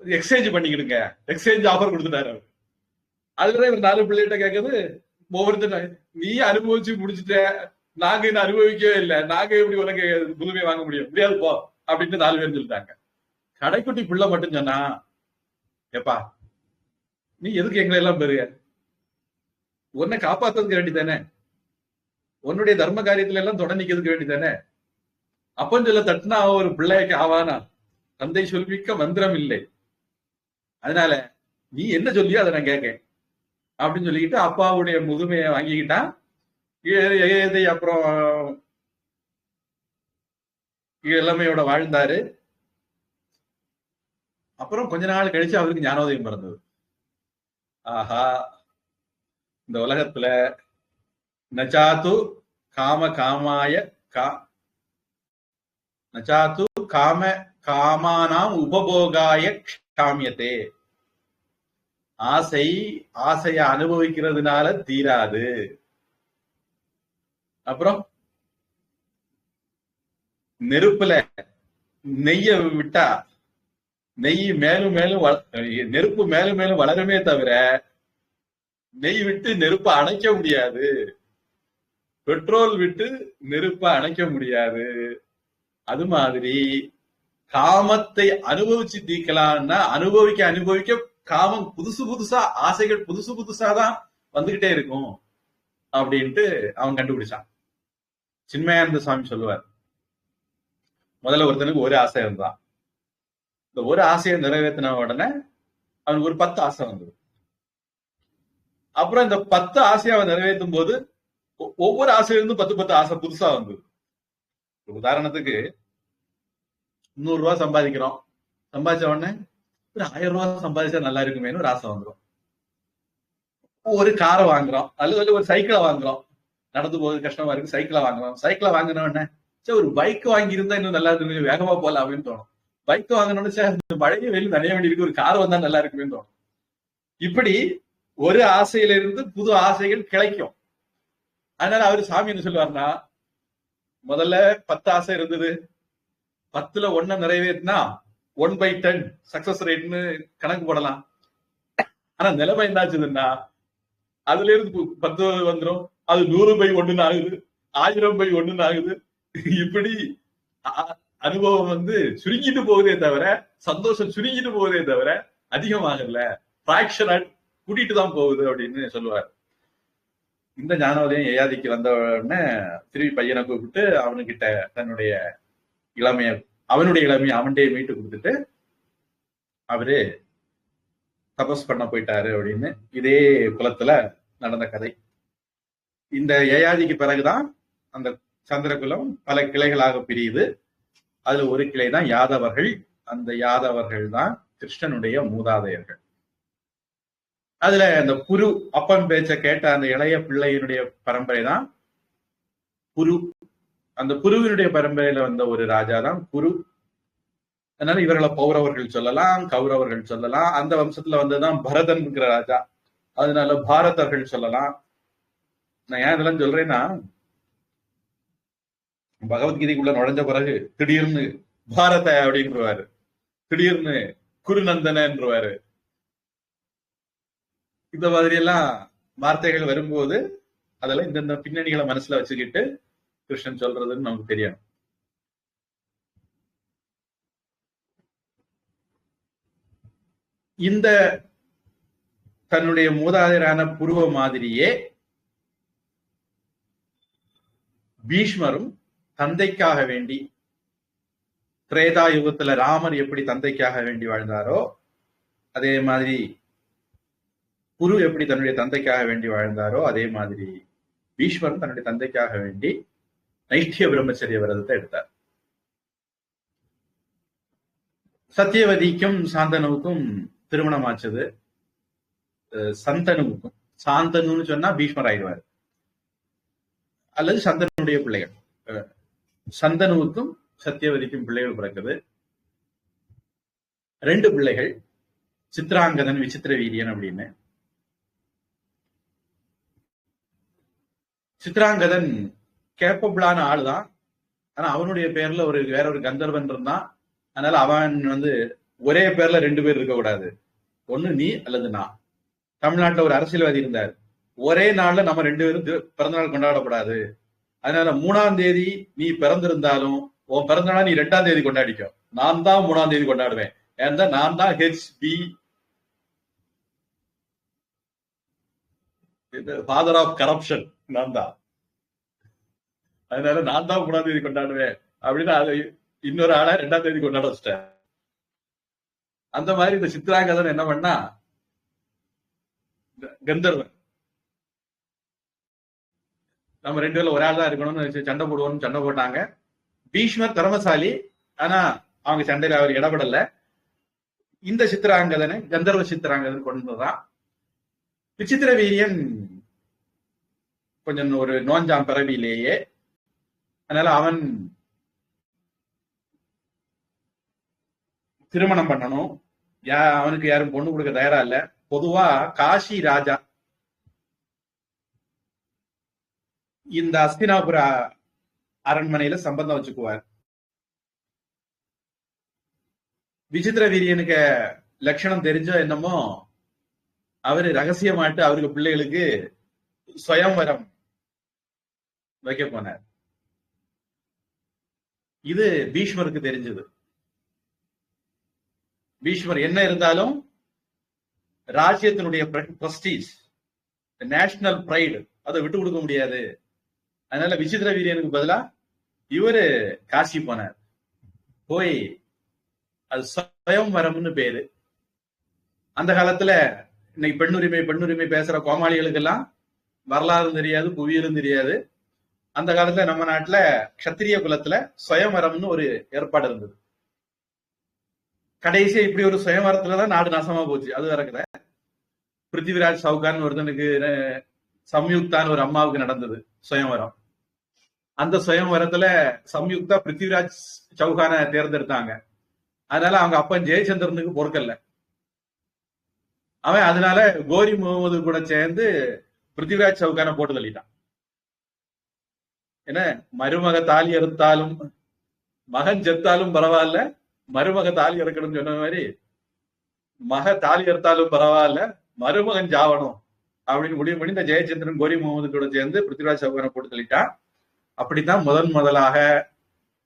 Speaker 1: எக்ஸ்சேஞ்ச் பண்ணிக்கிடுங்க, எக்ஸ்சேஞ்ச் ஆஃபர் கொடுத்துட்டாரு அவர். அதுல இவர் 4 பிள்ளைகிட்ட கேட்கறது, ஒவ்வொருத்தர் நீ அனுபவிச்சு முடிச்சுட்ட, நாங்க இன்னும் அனுபவிக்கவே இல்லை, நாங்க எப்படி உனக்கு முதுமையை வாங்க முடியாது போ அப்படின்னு 4 பேர் சொல்லிட்டாங்க. கடைக்குட்டி பிள்ளை மட்டும் சொன்னா, எப்பா நீ எதுக்கு எங்களை எல்லாம் பெருக, உன்னை காப்பாத்துறதுக்கு வேண்டிதானே, உன்னுடைய தர்ம காரியத்துல எல்லாம் தொடர் நிக்கிறதுக்கு வேண்டிதானே. அப்பன் சொல்ல தட்டுனா ஒரு பிள்ளைக்கு ஆவானா, தந்தை சொல்விக்க மந்திரம் இல்லை, அதனால நீ என்ன சொல்லியோ அதை நான் கேட்கேன் அப்படின்னு சொல்லிக்கிட்டு அப்பாவுடைய முதுமையை வாங்கிக்கிட்டான். அப்புறம் இளமையோட வாழ்ந்தாரு. அப்புறம் கொஞ்ச நாள் கழிச்சு அவருக்கு ஞானோதயம் பிறந்தது. ஆஹா, இந்த உலகத்துல நச்சாத்து காமாய நச்சாத்து காமானாம் உபபோகாய க்ஷாமியதே. ஆசைய அனுபவிக்கிறதுனால தீராது. அப்புறம் நெருப்புல நெய்ய விட்டா நெய் மேலும் மேலும் நெருப்பு மேலும் மேலும் வளருமே தவிர நெய் விட்டு நெருப்பை அணைக்க முடியாது. பெட்ரோல் விட்டு நெருப்பை அணைக்க முடியாது. அது மாதிரி காமத்தை அனுபவிச்சு தீக்கலாம்னா அனுபவிக்க காமம் புதுசா ஆசைகள் புதுசாதான் வந்துகிட்டே இருக்கும் அப்படின்ட்டு அவன் கண்டுபிடிச்சான். சின்மயானந்த சுவாமி சொல்லுவார், முதல்ல ஒருத்தனுக்கு ஒரு ஆசை இருந்தான். இந்த ஒரு ஆசையை நிறைவேற்றின உடனே அவனுக்கு ஒரு 10 ஆசை வந்தது. அப்புறம் இந்த 10 ஆசையை அவன் நிறைவேற்றும் போது ஒவ்வொரு ஆசையிலிருந்தும் 10 ஆசை புதுசா வந்தது. உதாரணத்துக்கு 100 ரூபாய் சம்பாதிக்கிறோம், சம்பாதிச்ச உடனே ஒரு 1000 ரூபாய் சம்பாதிச்சா நல்லா இருக்குமேனு ஒரு ஆசை வந்துடும். ஒரு காரை வாங்குறோம் அல்லது ஒரு சைக்கிளை வாங்குறோம், நடந்து போகுது கஷ்டமா இருக்கு, சைக்கிளை வாங்குறோம். சைக்கிளை வாங்கின உடனே சரி ஒரு பைக் வாங்கி இருந்தா இன்னும் நல்லா இருக்கு, கொஞ்சம் வேகமா போகலாம் அப்படின்னு தோணும். பைக் வாங்கணும்னு சார் மழைய வெயில் நனைய வேண்டியிருக்கு, ஒரு கார் வந்தா நல்லா இருக்குமே தோணும். இப்படி ஒரு ஆசையில இருந்து புது ஆசைகள் கிடைக்கும். அதனால அவரு சாமி என்ன சொல்லுவாருன்னா, முதல்ல 10 ஆசை இருந்தது, 10ல 1 நிறைவேற்றினா 1/10 சக்சஸ் ரேட்னு கணக்கு போடலாம். ஆனா நிலைமை என்னாச்சுன்னா, அதுல இருந்து 10 வந்துடும், அது 100/1 ஆகுது, 1000/1 ஆகுது. இப்படி அனுபவம் வந்து சுருங்கிட்டு போகுதே தவிர, சந்தோஷம் சுருங்கிட்டு போகுதே தவிர அதிகமாகல, பிராக்ஷனா கூட்டிட்டு தான் போகுது அப்படின்னு சொல்லுவார். இந்த ஞானோதயம் யயாதிக்கு வந்த உடனே திருப்பி பையனை கூப்பிட்டு அவனுக்கிட்ட தன்னுடைய அவனுடைய இளமையை அவன்கிட்டயே மீட்டு கொடுத்துட்டு அவரு தபஸ் பண்ண போயிட்டாரு அப்படின்னு இதே குலத்துல நடந்த கதை. இந்த யயாதிக்கு பிறகுதான் அந்த சந்திரகுலம் பல கிளைகளாக பிரியுது. அதுல ஒரு கிளை தான் யாதவர்கள். அந்த யாதவர்கள் தான் கிருஷ்ணனுடைய மூதாதையர்கள். அதுல அந்த குரு அப்பன் பேச்ச கேட்ட அந்த இளைய பிள்ளையினுடைய பரம்பரை தான் குரு. அந்த குருவினுடைய பரம்பரையில வந்த ஒரு ராஜா தான் குரு. அதனால இவர்களை பௌரவர்கள் சொல்லலாம், கௌரவர்கள் சொல்லலாம். அந்த வம்சத்துல வந்ததுதான் பரதன்கிற ராஜா, அதனால பாரதர்கள் சொல்லலாம். நான் ஏன் இதெல்லாம் சொல்றேன்னா, பகவத்கீதைக்குள்ள நுழைஞ்ச பிறகு திடீர்னு பாரத அப்படின்றாரு, திடீர்னு குருநந்தனன்றாரு. இந்த மாதிரி எல்லாம் வார்த்தைகள் வரும்போது அதெல்லாம் இந்தந்த பின்னணிகளை மனசுல வச்சுக்கிட்டு கிருஷ்ணன் சொல்றதுன்னு நமக்கு தெரியணும். இந்த தன்னுடைய மூதாதையரான புருவ மாதிரியே பீஷ்மரும் தந்தைக்காக வேண்டி, திரேதா யுகத்துல ராமர் எப்படி தந்தைக்காக வேண்டி வாழ்ந்தாரோ அதே மாதிரி குரு எப்படி தன்னுடைய தந்தைக்காக வேண்டி வாழ்ந்தாரோ அதே மாதிரி பீஷ்மரும் தன்னுடைய தந்தைக்காக வேண்டி நைஷ்டிய பிரம்மச்சரிய விரதத்தை எடுத்தார். சத்தியவதிக்கும் சாந்தனுவுக்கும் திருமணம் ஆச்சது. சந்தனுவுக்கும், சாந்தனுன்னு சொன்னா பீஷ்மர் ஆயிடுவார் அல்லது சந்தனுடைய பிள்ளைகள். சந்தனுவுக்கும் சத்தியவதிக்கும் பிள்ளைகள் பிறக்குது. 2 பிள்ளைகள், சித்ராங்கதன், விசித்திர வீரியன் அப்படின்னு. சித்ராங்கதன் கேப்பபிளான ஆளுதான். ஆனா அவனுடைய பேர்ல வேற ஒரு கந்தர்வன் இருந்தான். அதனால அவன் ஒரே பேர்ல 2 பேர் இருக்கக்கூடாது, ஒண்ணு நீ அல்லது நான். தமிழ்நாட்டுல ஒரு அரசியல்வாதி இருந்தார், ஒரே நாள்ல நம்ம 2 பேரும் பிறந்தநாள் கொண்டாடக்கூடாது, அதனால 3ஆம் தேதி நீ பிறந்திருந்தாலும் உன் பிறந்தநாள் நீ 2ஆம் தேதி கொண்டாடிக்கோ, நான் தான் 3ஆம் தேதி கொண்டாடுவேன், ஏன்னா நான் தான் HB ஃபாதர் ஆஃப் கரப்ஷன், நான் தான், அதனால நான் தான் 3ஆம் தேதி கொண்டாடுவேன் அப்படின்னு அதை இன்னொரு ஆளை 2ஆம் தேதி கொண்டாட வச்சிட்டேன். அந்த மாதிரி இந்த சித்ராங்கதன் என்ன பண்ணா, கந்தர்வன் நம்ம 2 பேர்ல ஒரு ஆள் தான் இருக்கணும்னு சண்டை போடுவோம்னு சண்டை போட்டாங்க. பீஷ்மர் திறமசாலி, ஆனா அவங்க சண்டையில அவர் இடப்படல. இந்த சித்திராங்கதனை கந்தர்வ சித்திராங்கதன் கொண்டுதான். விசித்திர வீரியன் கொஞ்சம் ஒரு நோஞ்சாம் பிறவியிலேயே, அதனால அவன் திருமணம் பண்ணணும், அவனுக்கு யாரும் பொண்ணு கொடுக்க தயாரா இல்ல. பொதுவா காசி ராஜா இந்த அஸ்தினாபுர அரண்மனையில சம்பந்தம் வச்சுக்குவார். விசித்திர வீரியனுக்கு லட்சணம் தெரிஞ்சோ என்னமோ அவரு ரகசியமாட்டு அவருக்கு பிள்ளைகளுக்கு சுயம்வரம் வைக்க போனார். இது பீஷ்மருக்கு தெரிஞ்சது. பீஷ்மர் என்ன இருந்தாலும் ராஜ்யத்தினுடைய பிரஸ்டீஜ், நேஷனல் பிரைடு, அதை விட்டு கொடுக்க முடியாது. அதனால விசித்திர வீரியனுக்கு பதிலா இவரு காசி போனார். போய் அது சுயம்வரம்னு பேரு. அந்த காலத்துல இன்னைக்கு பெண்ணுரிமை பேசுற கோமாளிகளுக்கு எல்லாம் வரலாறும் தெரியாது, புவியிலும் தெரியாது. அந்த காலத்துல நம்ம நாட்டுல கத்திரிய குலத்துல சுயம்வரம்னு ஒரு ஏற்பாடு இருந்தது. கடைசியா இப்படி ஒரு சுயம்வரத்துலதான் நாடு நாசமா போச்சு. அது வேற கதை. பிருத்திவிராஜ் சவுகான் ஒருத்தனுக்கு, சம்யுக்தான் ஒரு அம்மாவுக்கு நடந்தது சுயம்வரம். அந்த சுயம்வரத்துல சம்யுக்தா பிருத்திவிராஜ் சௌகானை தேர்ந்தெடுத்தாங்க. அதனால அவங்க அப்பன் ஜெயச்சந்திரனுக்கு பொறுக்கல்ல. அவன் அதனால கோரி முகமது கூட சேர்ந்து பிருத்திவிராஜ் சவுகானை போட்டு தள்ளிட்டான். என்ன, மருமக தாலி அறுத்தாலும் மகன் செத்தாலும் பரவாயில்ல, மருமக தாலி அறுக்கணும்னு சொன்ன மாதிரி மக தாலி அறுத்தாலும் பரவாயில்ல, மருமகன் ஜாவணும் அப்படின்னு முடிவு பண்ணி இந்த ஜெயச்சந்திரன் கோரி முகமது கூட சேர்ந்து பிருத்திவிராஜ் சவுகானை போட்டு தள்ளிட்டான். அப்படித்தான் முதலாக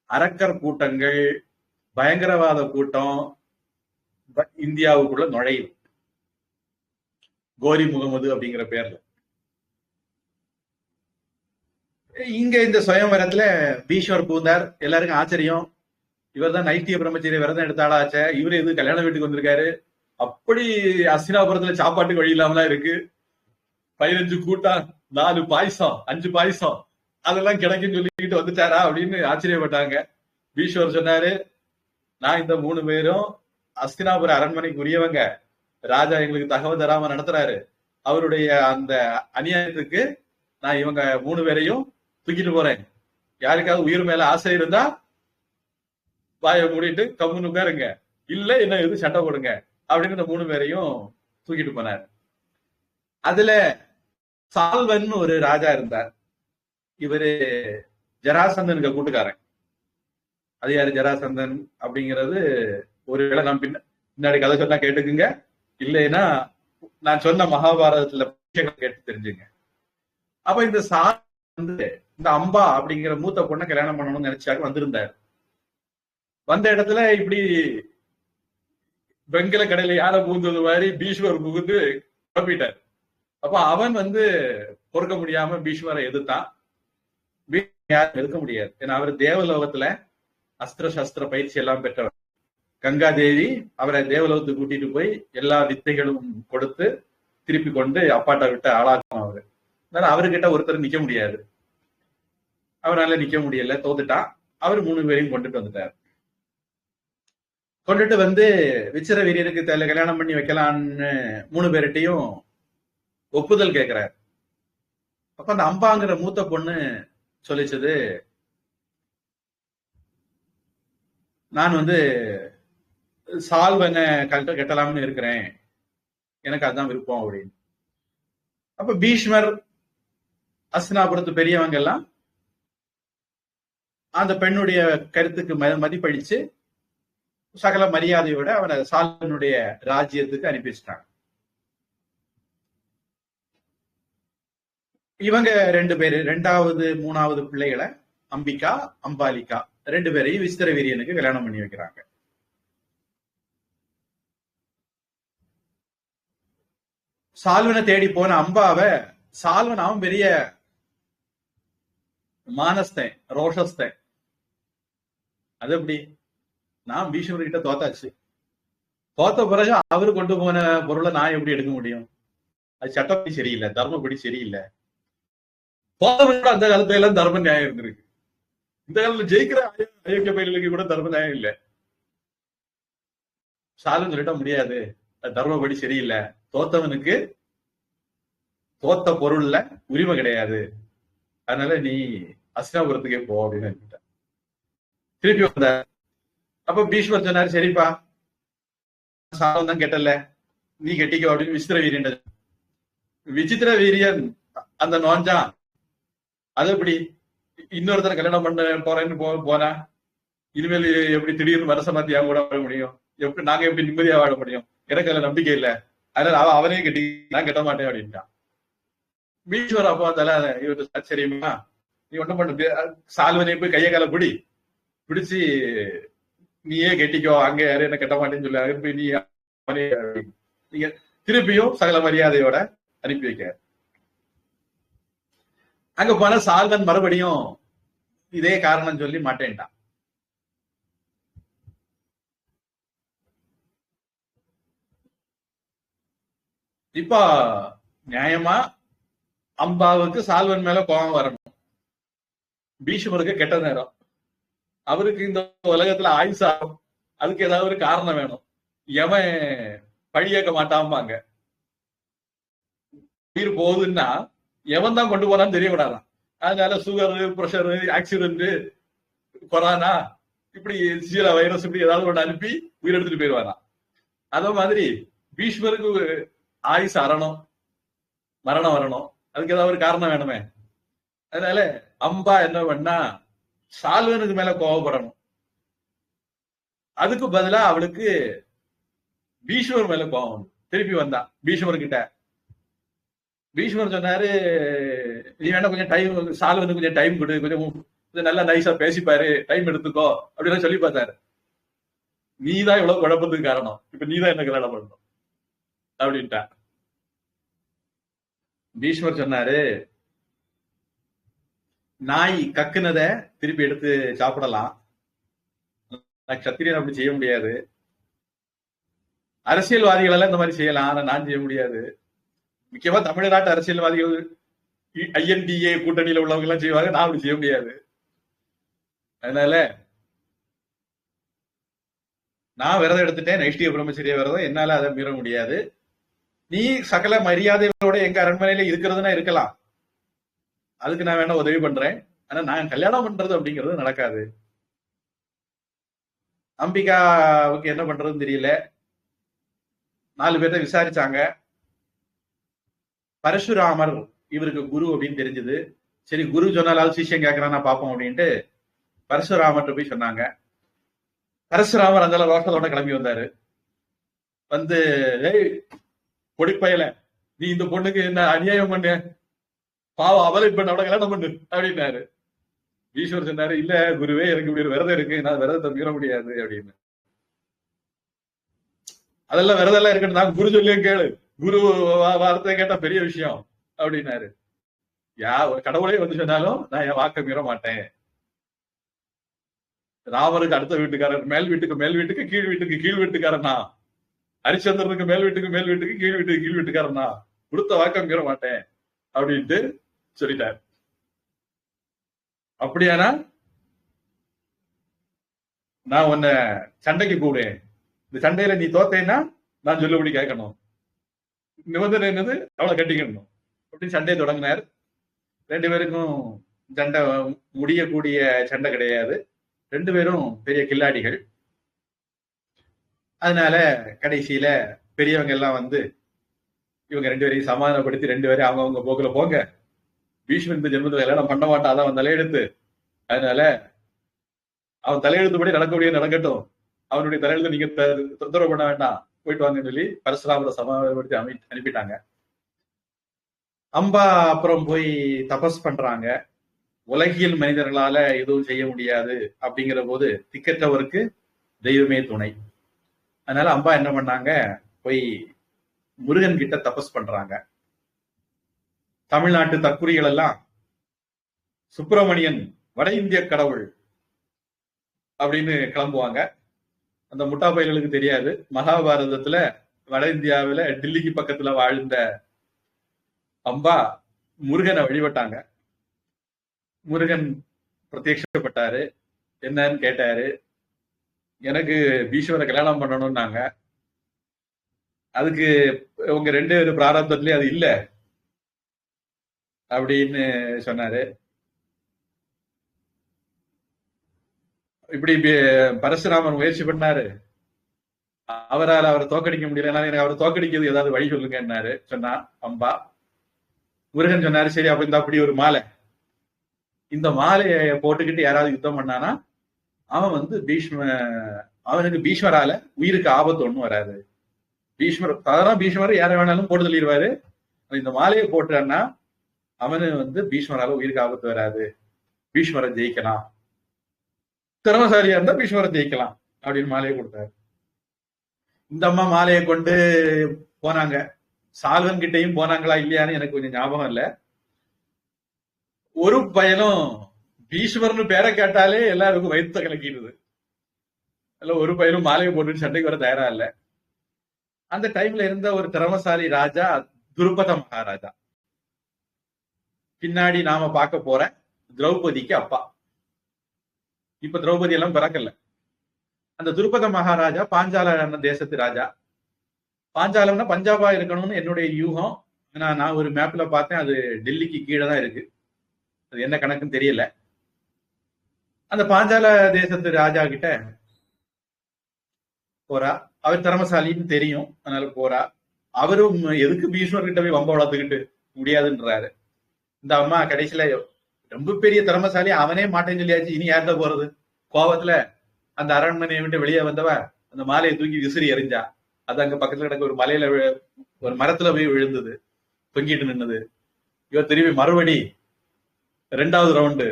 Speaker 1: அரக்கர் கூட்டங்கள், பயங்கரவாத கூட்டம் இந்தியாவுக்குள்ள நுழையுது, கோரி முகமது அப்படிங்கிற பேர்ல. இங்க இந்த சுயம்வரத்துல பீஷ்மர் பூந்தார். எல்லாருக்கும் ஆச்சரியம், இவர் தான் நைஷ்டிய பிரம்மச்சரிய விரதம் எடுத்தாளாச்ச, இவரு எது கல்யாண வீட்டுக்கு வந்திருக்காரு, அப்படி அஸ்தினாபுரத்துல சாப்பாட்டுக்கு வழி இல்லாமலாம் இருக்கு. 15 கூட்டம், 4 பாயசம், 5 பாயசம் அதெல்லாம் கிடைக்குன்னு சொல்லிட்டு வந்துட்டாரா அப்படின்னு ஆச்சரியப்பட்டாங்க. பீஷ்வர் சொன்னாரு, நான் இந்த 3 பேரும் அஸ்தினாபுர அரண்மனைக்கு உரியவங்க. ராஜா எங்களுக்கு தகவல் தராம நடத்துறாரு. அவருடைய அந்த அநியாயத்துக்கு நான் இவங்க 3 பேரையும் தூக்கிட்டு போறேன். யாருக்காவது உயிர் மேல ஆசை இருந்தா வாயை மூடிட்டு கம்முன்னு உட்காருங்க, இல்ல என்ன எது சண்டை போடுங்க அப்படின்னு இந்த 3 பேரையும் தூக்கிட்டு போனார். அதுல சால்வன் ஒரு ராஜா இருந்தார். இவரு ஜராசந்தனுக்கு கூட்டுக்காரன். அது யாரு ஜராசந்தன் அப்படிங்கிறது ஒருவேளை நான் பின்னாடி கதை சொன்னா கேட்டுக்குங்க, இல்லைன்னா நான் சொன்ன மகாபாரதத்துல கேட்டு தெரிஞ்சுங்க. அப்ப இந்த சால் வந்து இந்த அம்பா அப்படிங்கிற மூத்த பொண்ணை கல்யாணம் பண்ணணும்னு நினைச்சாக்க வந்திருந்தார். வந்த இடத்துல இப்படி வெங்கல கடையில யாரை புகுந்தது மாதிரி பீஷ்மர் புகுந்து குழப்பிட்டார். அப்ப அவன் வந்து பொறுக்க முடியாம பீஷ்மரை எதிர்த்தான். யாரும் எதிர்க்க முடியாது, ஏன்னா அவர் தேவலோகத்துல அஸ்திர சஸ்திர பயிற்சி எல்லாம் பெற்றவர். கங்கா தேவி அவரை தேவலோகத்துக்கு கூட்டிட்டு போய் எல்லா வித்தைகளும் கொடுத்து திருப்பி கொண்டு அப்பாட்ட விட்டு ஆளாக்கும். அவரு அவர்கிட்ட ஒருத்தர் நிக்க முடியாது, அவரால் நிக்க முடியல, தோத்துட்டான். அவர் 3 பேரையும் கொண்டுட்டு வந்துட்டார். கொண்டுட்டு வந்து விச்சிர வீரியருக்கு கல்யாணம் பண்ணி வைக்கலான்னு 3 பேர்கிட்டையும் ஒப்புதல் கேட்கிறார். அப்ப அந்த அம்பாங்கிற மூத்த பொண்ணு சொல்லிச்சது, நான் வந்து சால்வனை கட்டலாம்னு இருக்கிறேன், எனக்கு அதுதான் விருப்பம் அப்படின்னு. அப்ப பீஷ்மர் அஸ்தினாபுரத்து பெரியவங்க எல்லாம் அந்த பெண்ணுடைய கருத்துக்கு மதிப்பளிச்சு சகல மரியாதையோட அவனை சால்வனுடைய ராஜ்யத்துக்கு அனுப்பி வச்சிட்டாங்க. இவங்க 2 பேரு 2வது 3வது பிள்ளைகளை அம்பிகா அம்பாலிகா 2 பேரையும் விஸ்தர வீரியனுக்கு கல்யாணம் பண்ணி வைக்கிறாங்க. சால்வனை தேடி போன அம்பாவை சால்வன் அவன் பெரிய மானஸ்தன், ரோஷஸ்தன். அது எப்படி, நான் பீஷ்மர்கிட்ட தோத்தாச்சு, தோத்த பிறகு அவரு கொண்டு போன பொருளை நான் எப்படி எடுக்க முடியும்? அது சட்டப்படி சரியில்லை, தர்மப்படி சரியில்லை. தோத்தவங்க அந்த காலத்துல எல்லாம் தர்ம நியாயம் இருந்திருக்கு. இந்த காலத்துல ஜெயிக்கிற அயோக்கிய பயிர்களுக்கு கூட தர்ம நியாயம் இல்லை. சாலும் சொல்லிட்ட முடியாது, தர்மப்படி சரியில்லை, தோத்தவனுக்கு தோத்த பொருள்ல உரிமை கிடையாது, அதனால நீ அஸ்தினாபுரத்துக்கே போ அப்படின்னு திருப்பி வந்த. அப்ப பீஷ்மர் சொன்னாரு, சரிப்பா சாலம் தான் கெட்டல, நீ கெட்டிக்கோ அப்படின்னு விசித்திர வீரியன். விசித்திர வீரியன் அந்த நோஞ்சான், அது எப்படி இன்னொருத்தர கல்யாணம் பண்ண போறேன்னு போனா இனிமேல் எப்படி திடீர்னு மனச மாத்தி அவங்க கூட வாழ முடியும்? எப்படி நாங்க எப்படி நிம்மதியா வாழ முடியும்? எனக்கு அதுல நம்பிக்கை இல்லை, அதனால அவனே கெட்டி நான் கெட்ட மாட்டேன் அப்படின்ட்டான். பீஷ்வர் அப்போ வந்தால இவரு ஆச்சரியமா, நீ ஒண்ணும் பண்ண, சால்வனை போய் கைய கால பிடிச்சு நீயே கெட்டிக்கோ, அங்க யாரும் என்ன கட்ட மாட்டேன்னு சொல்லி நீ நீங்க திருப்பியும் சகல மரியாதையோட அனுப்பி வைக்க. அங்க போன சால்வன் மறுபடியும் இதே காரணம் சொல்லி மாட்டேன்ட்டான். இப்ப நியாயமா அம்பாவுக்கு சால்வன் மேல கோபம் வரணும். பீஷ்மருக்கு கெட்ட நேரம், அவருக்கு இந்த உலகத்துல ஆயுசாகும், அதுக்கு ஏதாவது ஒரு காரணம் வேணும். எவன் பழியேற்க மாட்டாம்பாங்க. உயிர் போகுதுன்னா எவன் தான் கொண்டு போனான்னு தெரியக்கூடாதான். அதனால சுகர், பிரஷர், ஆக்சிடென்ட், கொரோனா, இப்படி சீரா வைரஸ் இப்படி ஏதாவது ஒன்று அனுப்பி உயிர் எடுத்துட்டு போயிடுவாராம். அதே மாதிரி பீஷ்மருக்கு ஆயுசு அறணும், மரணம் வரணும், அதுக்கு ஏதாவது ஒரு காரணம் வேணுமே. அதனால அம்பா என்ன பண்ணா சால்வனுக்கு மேல கோவப்படணும், அதுக்கு பதிலா அவளுக்கு பீஷ்மர் மேல கோவம் திருப்பி வந்தான் பீஷ்மர் கிட்ட. பீஷ்மர் சொன்னாரு, நீ வேணா கொஞ்சம் டைம், சால்வனுக்கு கொஞ்சம் டைம் கொடு, கொஞ்சம் நல்லா நைஸா பேசிப்பாரு, டைம் எடுத்துக்கோ அப்படின்னு சொல்லி பார்த்தாரு. நீதான் இவ்வளவு குழப்பத்துக்கு காரணம், இப்ப நீதான் என்ன கல்யாணம் பண்ணணும் அப்படின்ட்டா. பீஷ்மர் சொன்னாரு, நாய் கக்குனத திருப்பி எடுத்து சாப்பிடலாம், நான் சத்திரியன் அப்படி செய்ய முடியாது. அரசியல்வாதிகள் எல்லாம் இந்த மாதிரி செய்யலாம், ஆனா நான் செய்ய முடியாது. முக்கியமா தமிழ்நாட்டு அரசியல்வாதிகள் INDA கூட்டணியில உள்ளவங்க எல்லாம் செய்வாங்க, நான் அப்படி செய்ய முடியாது. அதனால நான் விரதம் எடுத்துட்டேன், நைஷ்டிக பிரம்மச்சரிய விரதம், என்னால அதை மீற முடியாது. நீ சகல மரியாதைகளோட எங்க அரண்மனையில இருக்கிறதுனா இருக்கலாம், அதுக்கு நான் வேணா உதவி பண்றேன், ஆனா நான் கல்யாணம் பண்றது அப்படிங்கிறது நடக்காது. அம்பிகாவுக்கு என்ன பண்றதுன்னு தெரியல. 4 பேர்த்த விசாரிச்சாங்க. பரசுராமர் இவருக்கு குரு அப்படின்னு தெரிஞ்சது. சரி, குரு சொன்னாலும் சிஷ்யம் கேட்கறான் பார்ப்போம் அப்படின்ட்டு பரசுராமர்கிட்ட போய் சொன்னாங்க. பரசுராமர் அந்த ரோஷத்தோட கிளம்பி வந்தாரு. வந்து, ஏய் பொடிப்பயல, நீ இந்த பொண்ணுக்கு என்ன அநியாயம் பண்ண, பாவம் அவளை இப்ப அவளை கல்யாணம் பண்ணு அப்படின்னாரு. ஈஸ்வர் சொன்னாரு, இல்ல குருவே, எனக்கு இப்படி ஒரு விரதம் இருக்கு, நான் விரதத்தை மீற முடியாது அப்படின்னு. அதெல்லாம் விரதம் இருக்குன்னு நான் குரு சொல்லியும் கேளு, குரு வார்த்தை கேட்டா பெரிய விஷயம் அப்படின்னாரு. ஒரு கடவுளே வந்து சொன்னாலும் நான் என் வாக்க மீற மாட்டேன். ராமருக்கு அடுத்த வீட்டுக்காரர், மேல் வீட்டுக்கு கீழ் வீட்டுக்காரனா, ஹரிச்சந்திரனுக்கு மேல் வீட்டுக்கு கீழ் வீட்டுக்காரனா, கொடுத்த வாக்கம் மீற மாட்டேன் அப்படின்ட்டு சொல்லிட்டார். அப்படியானா நான் உன்னை சண்டைக்கு கூடுவேன், இந்த சண்டையில நீ தோத்தேன்னா நான் சொல்லபடி கேட்கணும், நிபந்தனை என்னது, அவளை கட்டிக்கணும் அப்படின்னு சண்டையை தொடங்கினார். 2 பேருக்கும் சண்டை முடியக்கூடிய சண்டை கிடையாது, 2 பேரும் பெரிய கில்லாடிகள். அதனால கடைசியில பெரியவங்க எல்லாம் வந்து இவங்க 2 பேரையும் சமாதானப்படுத்தி 2 பேரையும் அவங்க போக்குல போங்க, பீஷ்மன் இந்த ஜென்மத்தில் கல்யாணம் பண்ண மாட்டான், அதான் அவன் தலையெழுத்து, அதனால அவன் தலையெழுத்துப்படி நடக்கட்டும், அவனுடைய தலையெழுத்து நீங்க தொந்தரவு பண்ண வேண்டாம், போயிட்டு வாங்கன்னு சொல்லி பரசுராமரை சமாதானப்படுத்தி அனுப்பிட்டாங்க. அம்பா அப்புறம் போய் தபஸ் பண்றாங்க. உலகியல் மனிதர்களால எதுவும் செய்ய முடியாது அப்படிங்கிற போது திக்கற்றவருக்கு தெய்வமே துணை. அதனால அம்பா என்ன பண்ணாங்க, போய் முருகன் கிட்ட தபஸ் பண்றாங்க. தமிழ்நாட்டு தற்குறிகள் எல்லாம் சுப்பிரமணியன் வட இந்திய கடவுள் அப்படின்னு கிளம்புவாங்க. அந்த முட்டா பயல்களுக்கு தெரியாது, மகாபாரதத்துல வட இந்தியாவில டில்லிக்கு பக்கத்துல வாழ்ந்த அம்பா முருகனை வழிபட்டாங்க. முருகன் பிரத்யட்சப்பட்டாரு, என்னன்னு கேட்டாரு. எனக்கு பீஷ்மரை கல்யாணம் பண்ணணும்னாங்க. அதுக்கு உங்க 2 பேரும் பிராரப்தத்திலே அது இல்ல அப்படின்னு சொன்னாரு. இப்படி பரசுராமன் முயற்சி பண்ணாரு, அவரால் அவரை தோக்கடிக்க முடியல, எனக்கு அவரை தோக்கடிக்கிறது ஏதாவது வழி சொல்லுங்கன்னாரு. சொன்னா அம்பா. முருகன் சொன்னாரு, சரி அப்ப இந்த அப்படி ஒரு மாலை, இந்த மாலையை போட்டுக்கிட்டு யாராவது யுத்தம் பண்ணானா அவன் வந்து அவனுக்கு பீஷ்மரால உயிருக்கு ஆபத்து ஒண்ணும் வராது. பீஷ்மர் யாரை வேணாலும் போட்டு தள்ளிடுவாரு, இந்த மாலையை போட்டான்னா அவனு வந்து பீஷ்மரால உயிருக்கு ஆபத்து வராது, பீஷ்மரை ஜெயிக்கலாம், திறமசாலியா இருந்தா பீஷ்மரை ஜெயிக்கலாம் அப்படின்னு மாலையை கொடுத்தாரு. இந்த அம்மா மாலையை கொண்டு போனாங்க. சால்வன் கிட்டையும் போனாங்களா இல்லையான்னு எனக்கு கொஞ்சம் ஞாபகம் இல்ல. ஒரு பயனும் பீஷ்மர்னு பேரை கேட்டாலே எல்லாருக்கும் வயிற்ற கலக்கிடுது. அல்ல, ஒரு பயனும் மாலையை போட்டு சண்டைக்கு வர தயாரா இல்ல. அந்த டைம்ல இருந்த ஒரு திறமசாலி ராஜா துருபத மகாராஜா, பின்னாடி நாம பார்க்க போற திரௌபதிக்கு அப்பா. இப்ப திரௌபதி எல்லாம் பிறக்கல. அந்த துருபத மகாராஜா பாஞ்சால தேசத்து ராஜா. பாஞ்சாலம்னா பஞ்சாபா இருக்கணும்னு என்னுடைய யூகம். நான் ஒரு மேப்ல பார்த்தேன், அது டெல்லிக்கு கீழே தான் இருக்கு, அது என்ன கணக்குன்னு தெரியல. அந்த பாஞ்சால தேசத்து ராஜா கிட்ட போறா. அவர் திறமசாலின்னு தெரியும், அதனால போறா. அவரும் எதுக்கு பீஷ்மர் கிட்ட போய் வம்ப வளர்த்துக்கிட்டு முடியாதுன்றாரு. இந்த அம்மா கடைசியில ரொம்ப பெரிய திறமசாலி, அவனே மாட்டேன்னு சொல்லியாச்சு, இனி யார்கிட்ட போறது, கோபத்துல அந்த அரண்மனையை விட்டு வெளியே வந்தவ அந்த மாலையை தூக்கி விசிறி எறிஞ்சா. அது அங்க பக்கத்துல கிடக்க ஒரு மலையில ஒரு மரத்துல போய் விழுந்தது, தொங்கிட்டு நின்னது. இவர் திரும்பி மறுபடி 2வது ரவுண்டு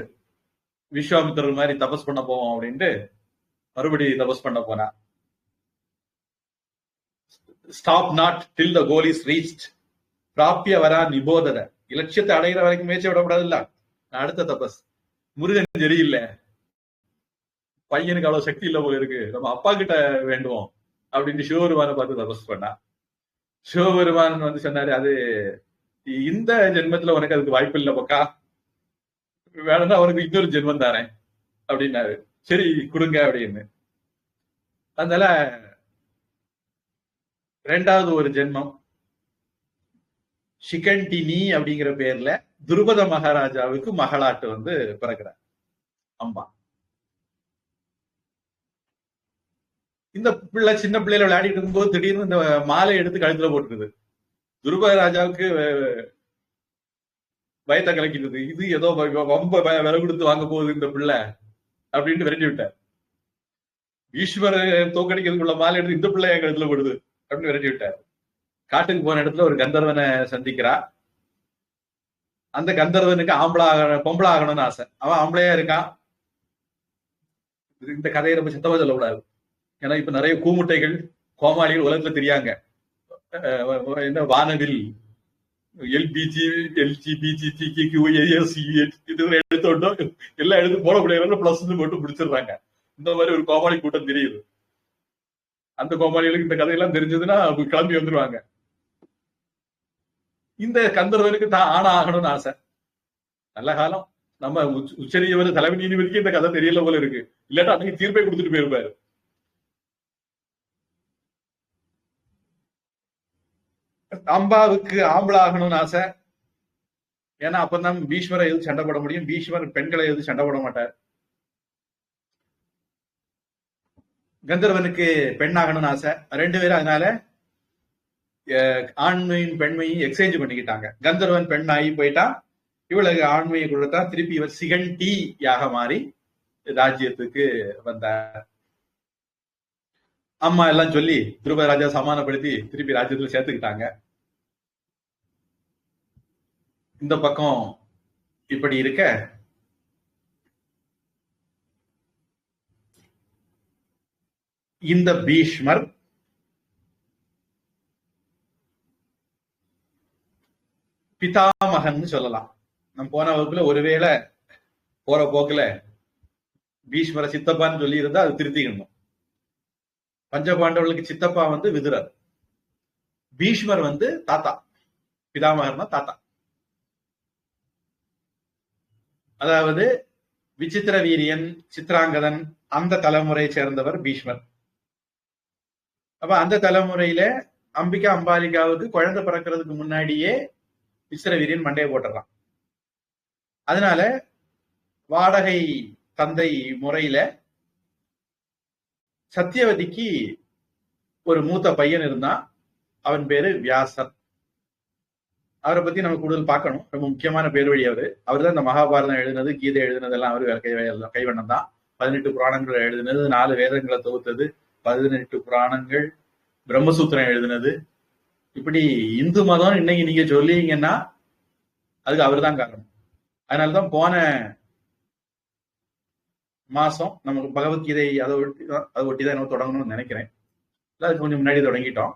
Speaker 1: விஸ்வாமித்திரர் மாதிரி தபஸ் பண்ண போவோம் அப்படின்ட்டு மறுபடி தபஸ் பண்ண போனா. Stop not till the goal is reached, பிராப்பிய வரா நிபோதத, இலட்சியத்தை அடைகிற வரைக்கும் முயற்சி விடக்கூடாது இல்ல. அடுத்த தபஸ், முருகன் சரியில்லை, பையனுக்கு அவ்வளவு சக்தி இல்ல போல இருக்கு, நம்ம அப்பா கிட்ட வேண்டுவோம் அப்படின்னு சிவபெருமான பார்த்து தபஸ் பண்ணா. சிவபெருமான் வந்து சொன்னாரு, அது இந்த ஜென்மத்துல உனக்கு அதுக்கு வாய்ப்பு இல்லை பக்கா, வேணும்னா அவனுக்கு இன்னொரு ஜென்மம் தாரேன் அப்படின்னாரு. சரி கொடுங்க அப்படின்னு. அதனால ரெண்டாவது ஒரு ஜென்மம் சிகண்டினி அப்படிங்கிற பேர்ல துருபத மகாராஜாவுக்கு மகளாட்டு வந்து பிறக்கிறார் அம்பா. இந்த பிள்ளை சின்ன பிள்ளையில விளையாடிட்டு இருக்கும்போது திடீர்னு இந்த மாலை எடுத்து கழுத்துல போட்டுருது. துருபத ராஜாவுக்கு பயத்தை கலக்கிறது. இது ஏதோ ரொம்ப விலை கொடுத்து வாங்க போகுது இந்த பிள்ளை அப்படின்ட்டு விரட்டி விட்டார். ஈஸ்வர தோக்கடிக்கிறதுக்குள்ள மாலை எடுத்து இந்த பிள்ளை என் கழுத்துல போடுது அப்படின்னு விரட்டி விட்டார். காட்டுக்கு போன இடத்துல ஒரு கந்தர்வனை சந்திக்கிறா. அந்த கந்தர்வனுக்கு பொம்பளை ஆகணும்னு ஆசை. அவன் ஆம்பளையா இருக்கான். இந்த கதையை ரொம்ப சித்தமா சொல்லக்கூடாது. ஏன்னா இப்ப நிறைய கூமுட்டைகள் கோமாளிகள் உலகத்துல தெரியாங்க. என்ன வானவில் எல்பிஜி எல்ஜிபிஜி எடுத்தோம் எல்லாம் எடுத்து போட முடியாது பிளஸ் போட்டு முடிச்சிடுறாங்க. இந்த மாதிரி ஒரு கோமாளி கூட்டம் தெரியுது. அந்த கோமாளிகளுக்கு இந்த கதையெல்லாம் தெரிஞ்சதுன்னா கிளம்பி வந்துருவாங்க. இந்த கந்தர்வனுக்கு தான் ஆணா ஆகணும்னு ஆசை. நல்ல காலம் நம்ம உச்சநீதிமன்ற தலைமை நீதிபதிக்கு இந்த கதை தெரியல போல இருக்கு. இல்லாட்டா அன்னைக்கு தீர்ப்பை கொடுத்துட்டு போயிருப்பாரு. அம்பாவுக்கு ஆம்பளை ஆகணும்னு ஆசை. ஏன்னா அப்பதான் பீஷ்மரை எது சண்டை போட முடியும். பீஷ்மர் பெண்களை எது சண்டை போட மாட்டார். கந்தர்வனுக்கு பெண் ஆகணும்னு ஆசை. ரெண்டு பேரும் அதனால ஆண்மையும் பெண்மையும் எக்ஸ்சேஞ்ச் பண்ணிக்கிட்டாங்க. கந்தர்வன் பெண் ஆகி போயிட்டா, இவளுக்கு ஆண்மையை கொடுத்தா திருப்பி இவர் சிகண்டியாக மாறி ராஜ்யத்துக்கு வந்தார். அம்மா எல்லாம் சொல்லி துருபத ராஜா சமாதானப்படுத்தி திருப்பி ராஜ்யத்துல சேர்த்துக்கிட்டாங்க. இந்த பக்கம் இப்படி இருக்க, இந்த பீஷ்மர் பிதாமகன் சொல்லலாம். நம்ம போன வகுப்புல ஒருவேளை போற போக்குல பீஷ்மர சித்தப்பான்னு சொல்லி இருந்தா அது திருத்திக்கணும். பஞ்சபாண்டவர்களுக்கு சித்தப்பா வந்து விதுரர், பீஷ்மர் வந்து தாத்தா, பிதாமகர்னா தாத்தா. அதாவது விசித்திர வீரியன், சித்ராங்கதன் அந்த தலைமுறையை சேர்ந்தவர் பீஷ்மர். அப்ப அந்த தலைமுறையில அம்பிகா அம்பாலிகாவுக்கு குழந்தை பிறக்கிறதுக்கு முன்னாடியே விசித்திர வீரியன் மண்டையை போட்டுறான். அதனால வாடகை தந்தை முறையில சத்தியவதிக்கு ஒரு மூத்த பையன் இருந்தான். அவன் பேரு வியாசர். அவரை பத்தி நம்ம கூடுதல் பார்க்கணும். ரொம்ப முக்கியமான பேர் வழி அவரு. அவர் தான் இந்த மகாபாரதம் எழுதினது, கீதை எழுதினதெல்லாம் அவரு கைவண்ணம் தான். 18 புராணங்கள் எழுதினது, 4 வேதங்களை தொகுத்தது, 18 புராணங்கள், பிரம்மசூத்திரம் எழுதினது. இப்படி இந்து மதம் இன்னைக்கு நீங்க சொல்லிங்கன்னா அதுக்கு அவர் தான் காரணம். அதனாலதான் போன மாசம் நமக்கு பகவத்கீதை அதை ஒட்டிதான் என்ன தொடங்கணும்னு நினைக்கிறேன். அதுக்கு கொஞ்சம் முன்னாடி தொடங்கிட்டோம்.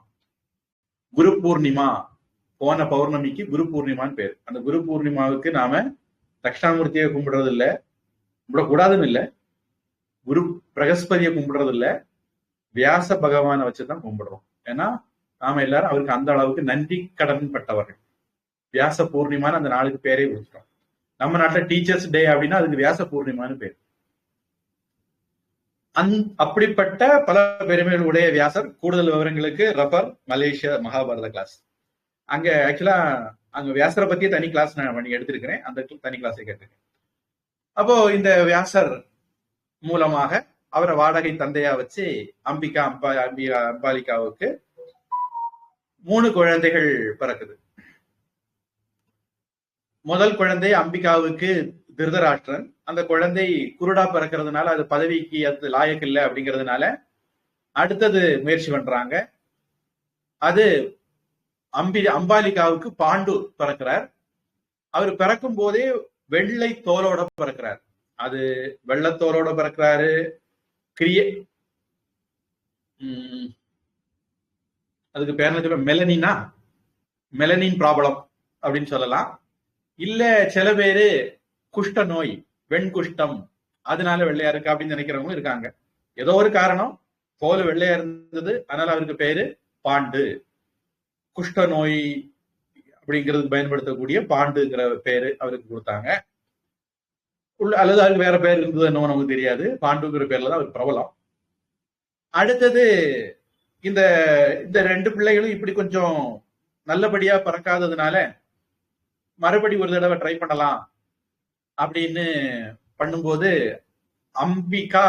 Speaker 1: குரு பூர்ணிமா, போன பௌர்ணமிக்கு குரு பூர்ணிமான்னு பேர். அந்த குரு பூர்ணிமாவுக்கு நாம தட்சிணாமூர்த்தியை கும்பிடுறது இல்லை, கும்பிடக்கூடாதுன்னு இல்லை, குரு பிரகஸ்பதியை கும்பிடுறது இல்லை, வியாச பகவானை வச்சுதான் கும்பிடுறோம். ஏன்னா நாம எல்லாரும் அவருக்கு அந்த அளவுக்கு நன்றி கடன் பட்டவர்கள். வியாச பூர்ணிமான்னு அந்த நாளுக்கு பேரே கொடுத்துட்டோம். நம்ம நாட்டுல டீச்சர்ஸ் டே அப்படின்னா அதுக்கு வியாச பூர்ணிமான்னு பேர். அப்படிப்பட்ட பல பெருமைகள் உடைய வியாசர். கூடுதல் விவரங்களுக்கு ரெஃபர் மலேசியா மகாபாரத கிளாஸ். அங்க ஆக்சுவலா அங்க வியாசரை பத்தியே தனி கிளாஸ் நான் பண்ணி எடுத்திருக்கிறேன். அந்த தனி கிளாஸை கேட்டிருக்கேன். அப்போ இந்த வியாசர் மூலமாக அவரை வாடகை தந்தையா வச்சு அம்பாலிகாவுக்கு 3 குழந்தைகள் பிறக்குது. முதல் குழந்தை அம்பிகாவுக்கு திருதராஷ்டிரன். அந்த குழந்தை குருடா பிறக்கிறதுனால அது பதவிக்கு அது லாயக்கு இல்லை அப்படிங்கிறதுனால அடுத்தது முயற்சி பண்றாங்க. அது அம்பாலிகாவுக்கு பாண்டு பிறக்கிறார். அவர் பிறக்கும் போதே வெள்ளை தோலோட பிறக்கிறார். அது வெள்ளத்தோலோட பிறக்கிறாரு. அதுக்கு பேர் மெலனினா, மெலனின் ப்ராப்ளம் அப்படின்னு சொல்லலாம். இல்ல சில பேரு குஷ்ட நோய், வெண்குஷ்டம், அதனால வெள்ளையா இருக்கு அப்படின்னு நினைக்கிறவங்களும் இருக்காங்க. ஏதோ ஒரு காரணம் தோல் வெள்ளையா இருந்தது, அதனால அவருக்கு பேரு பாண்டு. குஷ்ட நோய் அப்படிங்கிறது பயன்படுத்தக்கூடிய பாண்டுங்கிற பேரு அவருக்கு கொடுத்தாங்க. அல்லது அதுக்கு வேற பேர் இருந்தது என்னவோ நமக்கு தெரியாது. பாண்டுங்கிற பேர்ல தான் அவர் பிரபலம். அடுத்தது இந்த இந்த ரெண்டு பிள்ளைகளும் இப்படி கொஞ்சம் நல்லபடியா பறக்காததுனால மறுபடி ஒரு தடவை ட்ரை பண்ணலாம் அப்படின்னு பண்ணும்போது அம்பிகா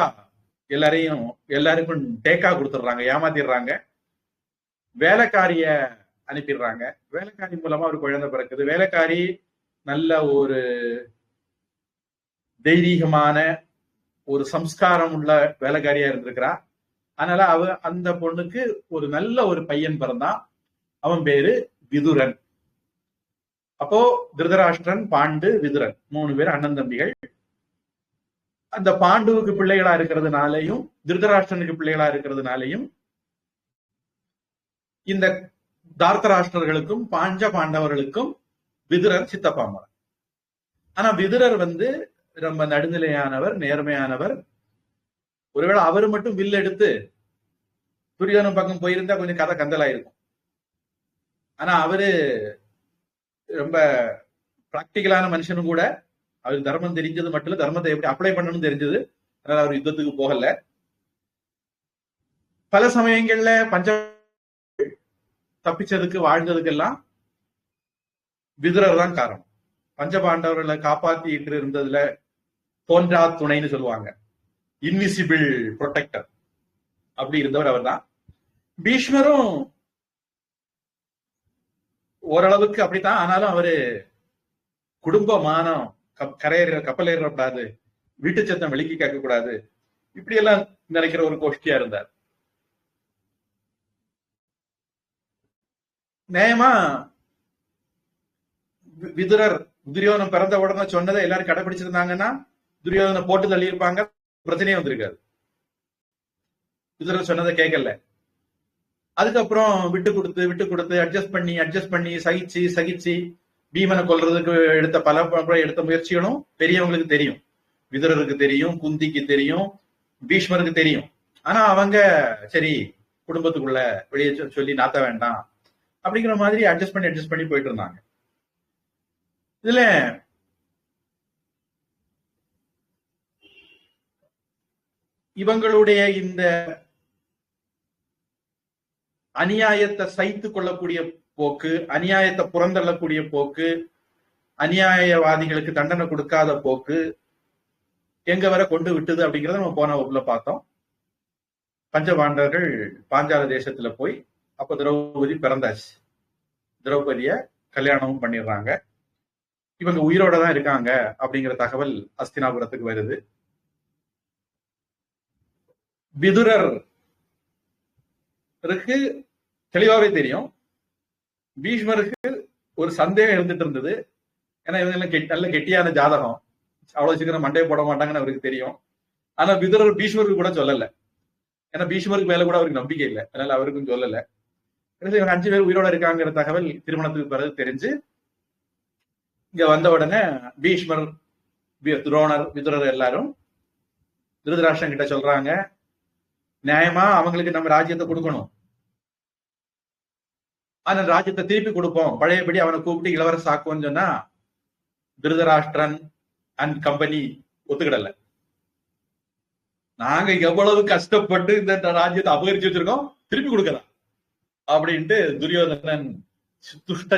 Speaker 1: எல்லாருக்கும் டேக்கா கொடுத்துடுறாங்க, ஏமாத்திடுறாங்க. வேலைக்காரிய அனுப்பிடுறாங்க. வேலைக்காரி மூலமா ஒரு குழந்தை பிறக்குது. வேலைக்காரி நல்ல ஒரு தெய்வீகமான ஒரு சம்ஸ்காரம் உள்ள வேலைக்காரியா இருந்திருக்கிறா. அதனால அந்த பொண்ணுக்கு ஒரு நல்ல ஒரு பையன் பிறந்தான். அவன் பேரு விதுரன். அப்போ திருதராஷ்டிரன், பாண்டு, விதுரன் 3 பேர் அண்ணன் தம்பிகள். அந்த பாண்டுவுக்கு பிள்ளைகளா இருக்கிறதுனாலையும் திருதராஷ்டிரனுக்கு பிள்ளைகளா இருக்கிறதுனாலையும் இந்த தார்த்தராஷ்டிரர்களுக்கும் பாஞ்ச பாண்டவர்களுக்கும் விதுரர் சித்தப்பா மகன். ஆனா விதுரர் ரொம்ப நடுநிலையானவர், நேர்மையானவர். ஒருவேளை அவரு மட்டும் வில் எடுத்து துரியோதனன் பக்கம் போயிருந்தா கொஞ்சம் கதை கந்தலா இருக்கும். ஆனா அவரு ரொம்ப பிராக்டிக்கலான மனுஷனும் கூட. அவருக்கு தர்மம் தெரிஞ்சது மட்டும் இல்ல, தர்மத்தை எப்படி அப்ளை பண்ணணும்னு தெரிஞ்சது. அதனால அவர் யுத்தத்துக்கு போகல. பல சமயங்கள்ல தப்பிச்சதுக்கு வாழ்ந்ததுக்கெல்லாம் விதுரர் தான் காரணம். பஞ்சபாண்டவர்களை காப்பாத்திட்டு இருந்ததுல தோன்றா துணைன்னு சொல்லுவாங்க, இன்விசிபிள் ப்ரொடெக்டர். அப்படி இருந்தவர் அவர் தான். பீஷ்மரும் ஓரளவுக்கு அப்படித்தான். ஆனாலும் அவரு குடும்ப மானம், கப்பல் ஏறக்கூடாது, வீட்டு சத்தம் வெளிக்கி கேட்க கூடாது, இப்படி எல்லாம் நினைக்கிற ஒரு கோஷ்டியா இருந்தார். நியாயமா விதுரர் துரியோதனன் பிறந்த உடனே சொன்னதை எல்லாரும் கடைபிடிச்சிருந்தாங்கன்னா துரியோதனை போட்டு தள்ளி இருப்பாங்க, பிரச்சனையே வந்திருக்காது. விதுரர் சொன்னதை கேட்கல. அதுக்கப்புறம் விட்டு கொடுத்து அட்ஜஸ்ட் பண்ணி சகிச்சு பீமனை கொல்றதுக்கு எடுத்த முயற்சிகளும் பெரியவங்களுக்கு தெரியும். விதுரருக்கு தெரியும், குந்திக்கு தெரியும், பீஷ்மருக்கு தெரியும். ஆனா அவங்க சரி குடும்பத்துக்குள்ள வெளியே சொல்லி நாத்த வேண்டாம் அப்படிங்கிற மாதிரி அட்ஜஸ்ட் பண்ணி போயிட்டு இருந்தாங்க. இதுல இவங்களுடைய இந்த அநியாயத்தை சைத்து கொள்ளக்கூடிய போக்கு, அநியாயத்தை புறந்தள்ளக்கூடிய போக்கு, அநியாயவாதிகளுக்கு தண்டனை கொடுக்காத போக்கு எங்க வரை கொண்டு விட்டது அப்படிங்கறத நம்ம போன வகுப்புல பார்த்தோம். பஞ்சபாண்டவர்கள் பாஞ்சால தேசத்துல போய் அப்ப திரௌபதி பிறந்தாச்சு. திரௌபதிய கல்யாணமும் பண்ணிடுறாங்க. இவங்க உயிரோட தான் இருக்காங்க அப்படிங்கிற தகவல் அஸ்தினாபுரத்துக்கு வருது. விதுரருக்கு தெளிவாவே தெரியும். பீஷ்மருக்கு ஒரு சந்தேகம் இருந்துட்டு இருந்தது. ஏன்னா இவங்க நல்ல கெட்டியான ஜாதகம், அவ்வளவு சீக்கிரம் மண்டையை போட மாட்டாங்கன்னு அவருக்கு தெரியும். ஆனா விதுரர் பீஷ்மருக்கு கூட சொல்லல. ஏன்னா பீஷ்மருக்கு மேல கூட அவருக்கு நம்பிக்கை இல்லை, அதனால அவருக்கும் சொல்லல. இவங்க 5 பேர் உயிரோட இருக்காங்கிற தகவல் திருமணத்துக்கு பிறகு தெரிஞ்சு இங்க வந்த உடனே பீஷ்மர், துரோணர், விதுரர் எல்லாரும் திருதராஷ்டிரன் கிட்ட சொல்றாங்க, நியாயமா அவங்களுக்கு நம்ம ராஜ்யத்தை கொடுக்கணும், ஆனா ராஜ்யத்தை திருப்பி கொடுப்போம், பழையபடி அவனை கூப்பிட்டு இளவரச ஆக்குவோம்னு சொன்னா திருதராஷ்டிரன் அண்ட் கம்பெனி ஒத்துக்கிடல. நாங்க எவ்வளவு கஷ்டப்பட்டு இந்த ராஜ்யத்தை அபகரிச்சு வச்சிருக்கோம், திருப்பி கொடுக்கலாம் அப்படின்ட்டு துரியோதனன்,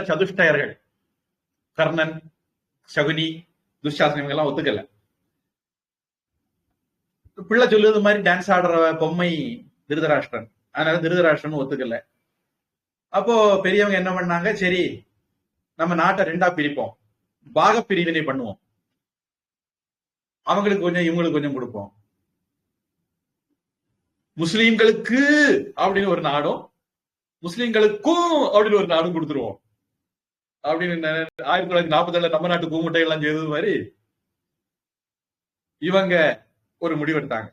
Speaker 1: சதுஷ்டயர்கள் கர்ணன், சகுனி, துஷாசனம் இவங்க எல்லாம் ஒத்துக்கல. பிள்ளை சொல்லுறது மாதிரி டான்ஸ் ஆடுற பொம்மை திருதராஷ்டிரன், அதனால திருதராஷ்டிரன் ஒத்துக்கல. அப்போ பெரியவங்க என்ன பண்ணாங்க, சரி நம்ம நாட்டை 2ஆ பிரிப்போம், பாக பிரிவினை பண்ணுவோம், அவங்களுக்கு கொஞ்சம் இவங்களுக்கு கொஞ்சம் கொடுப்போம், முஸ்லீம்களுக்கு அப்படின்னு ஒரு நாடும் முஸ்லீம்களுக்கும் அப்படின்னு ஒரு நாடும் கொடுத்துருவோம் அப்படின்னு 1947 நம்ம நாட்டு கூமுட்டை எல்லாம் செய்தது மாதிரி இவங்க ஒரு முடிவெடுத்தாங்க.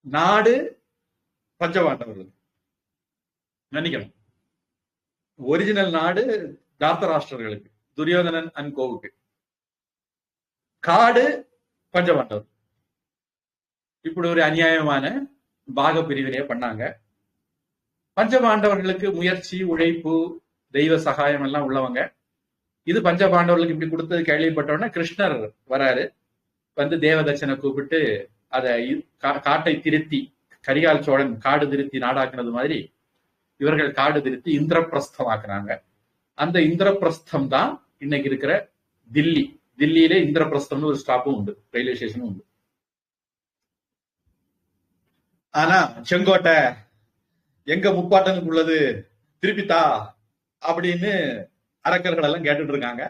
Speaker 1: நாடு பஞ்சபாண்டவர்கள், நினைக்கணும் ஒரிஜினல் நாடு தார்த்தராஷ்டிரர்களுக்கு, துரியோதனன் அண்ட் கோவுக்கு, காடு பஞ்சபாண்டவர். இப்படி ஒரு அநியாயமான பாக பிரிவினையை பண்ணாங்க. பஞ்சபாண்டவர்களுக்கு முயற்சி, உழைப்பு, தெய்வ சகாயம் எல்லாம் உள்ளவங்க. இது பஞ்சபாண்டவர்களுக்கு இப்படி கொடுத்தது கேள்விப்பட்டோன்னா கிருஷ்ணர் வராரு. வந்து தேவதச்சனை கூப்பிட்டு அதை காட்டை திருத்தி, கரிகால் சோழன் காடு திருத்தி நாடாக்குனது மாதிரி இவர்கள் காடு திருத்தி இந்திரபிரஸ்தம் ஆக்குனாங்க. அந்த இந்திரபிரஸ்தம் தான் இன்னைக்கு இருக்கிற தில்லி. தில்லியிலே இந்திரபிரஸ்தம்னு ஒரு ஸ்டாப்பும் உண்டு, ரயில்வே ஸ்டேஷனும் உண்டு. ஆனா செங்கோட்டை எங்க முப்பாட்டனுக்கு உள்ளது, திருப்பித்தா அப்படின்னு அரக்கர்கள் எல்லாம் கேட்டுட்டு இருக்காங்க.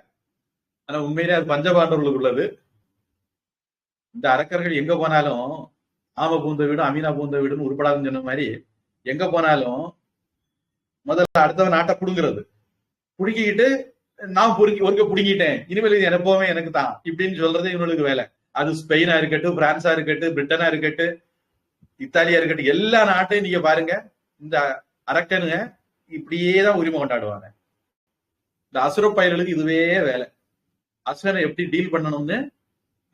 Speaker 1: ஆனா உண்மையிலே அது பஞ்சபாண்டவர்களுக்கு உள்ளது. இந்த அரக்கர்கள் எங்க போனாலும் ஆம பூந்த வீடும் அமீனா பூந்த வீடுன்னு உருப்படாதுன்னு சொன்ன மாதிரி எங்க போனாலும் முதல்ல அடுத்தவன் நாட்டை புடுங்கிறது, புடுங்கிக்கிட்டு நான் ஒருக்க புடுங்கிட்டேன், இனிமேல் இது எப்பவுமே எனக்கு தான் இப்படின்னு சொல்றது இவங்களுக்கு வேலை. அது ஸ்பெயினா இருக்கட்டும், பிரான்ஸா இருக்கட்டும், பிரிட்டனா இருக்கட்டும், இத்தாலியா இருக்கட்டும், எல்லா நாட்டையும் நீங்க பாருங்க, இந்த அரக்கனுங்க இப்படியேதான் உரிமை கொண்டாடுவாங்க. இந்த அசுர பயல்களுக்கு இதுவே வேலை. அசுரனை எப்படி டீல் பண்ணணும்னு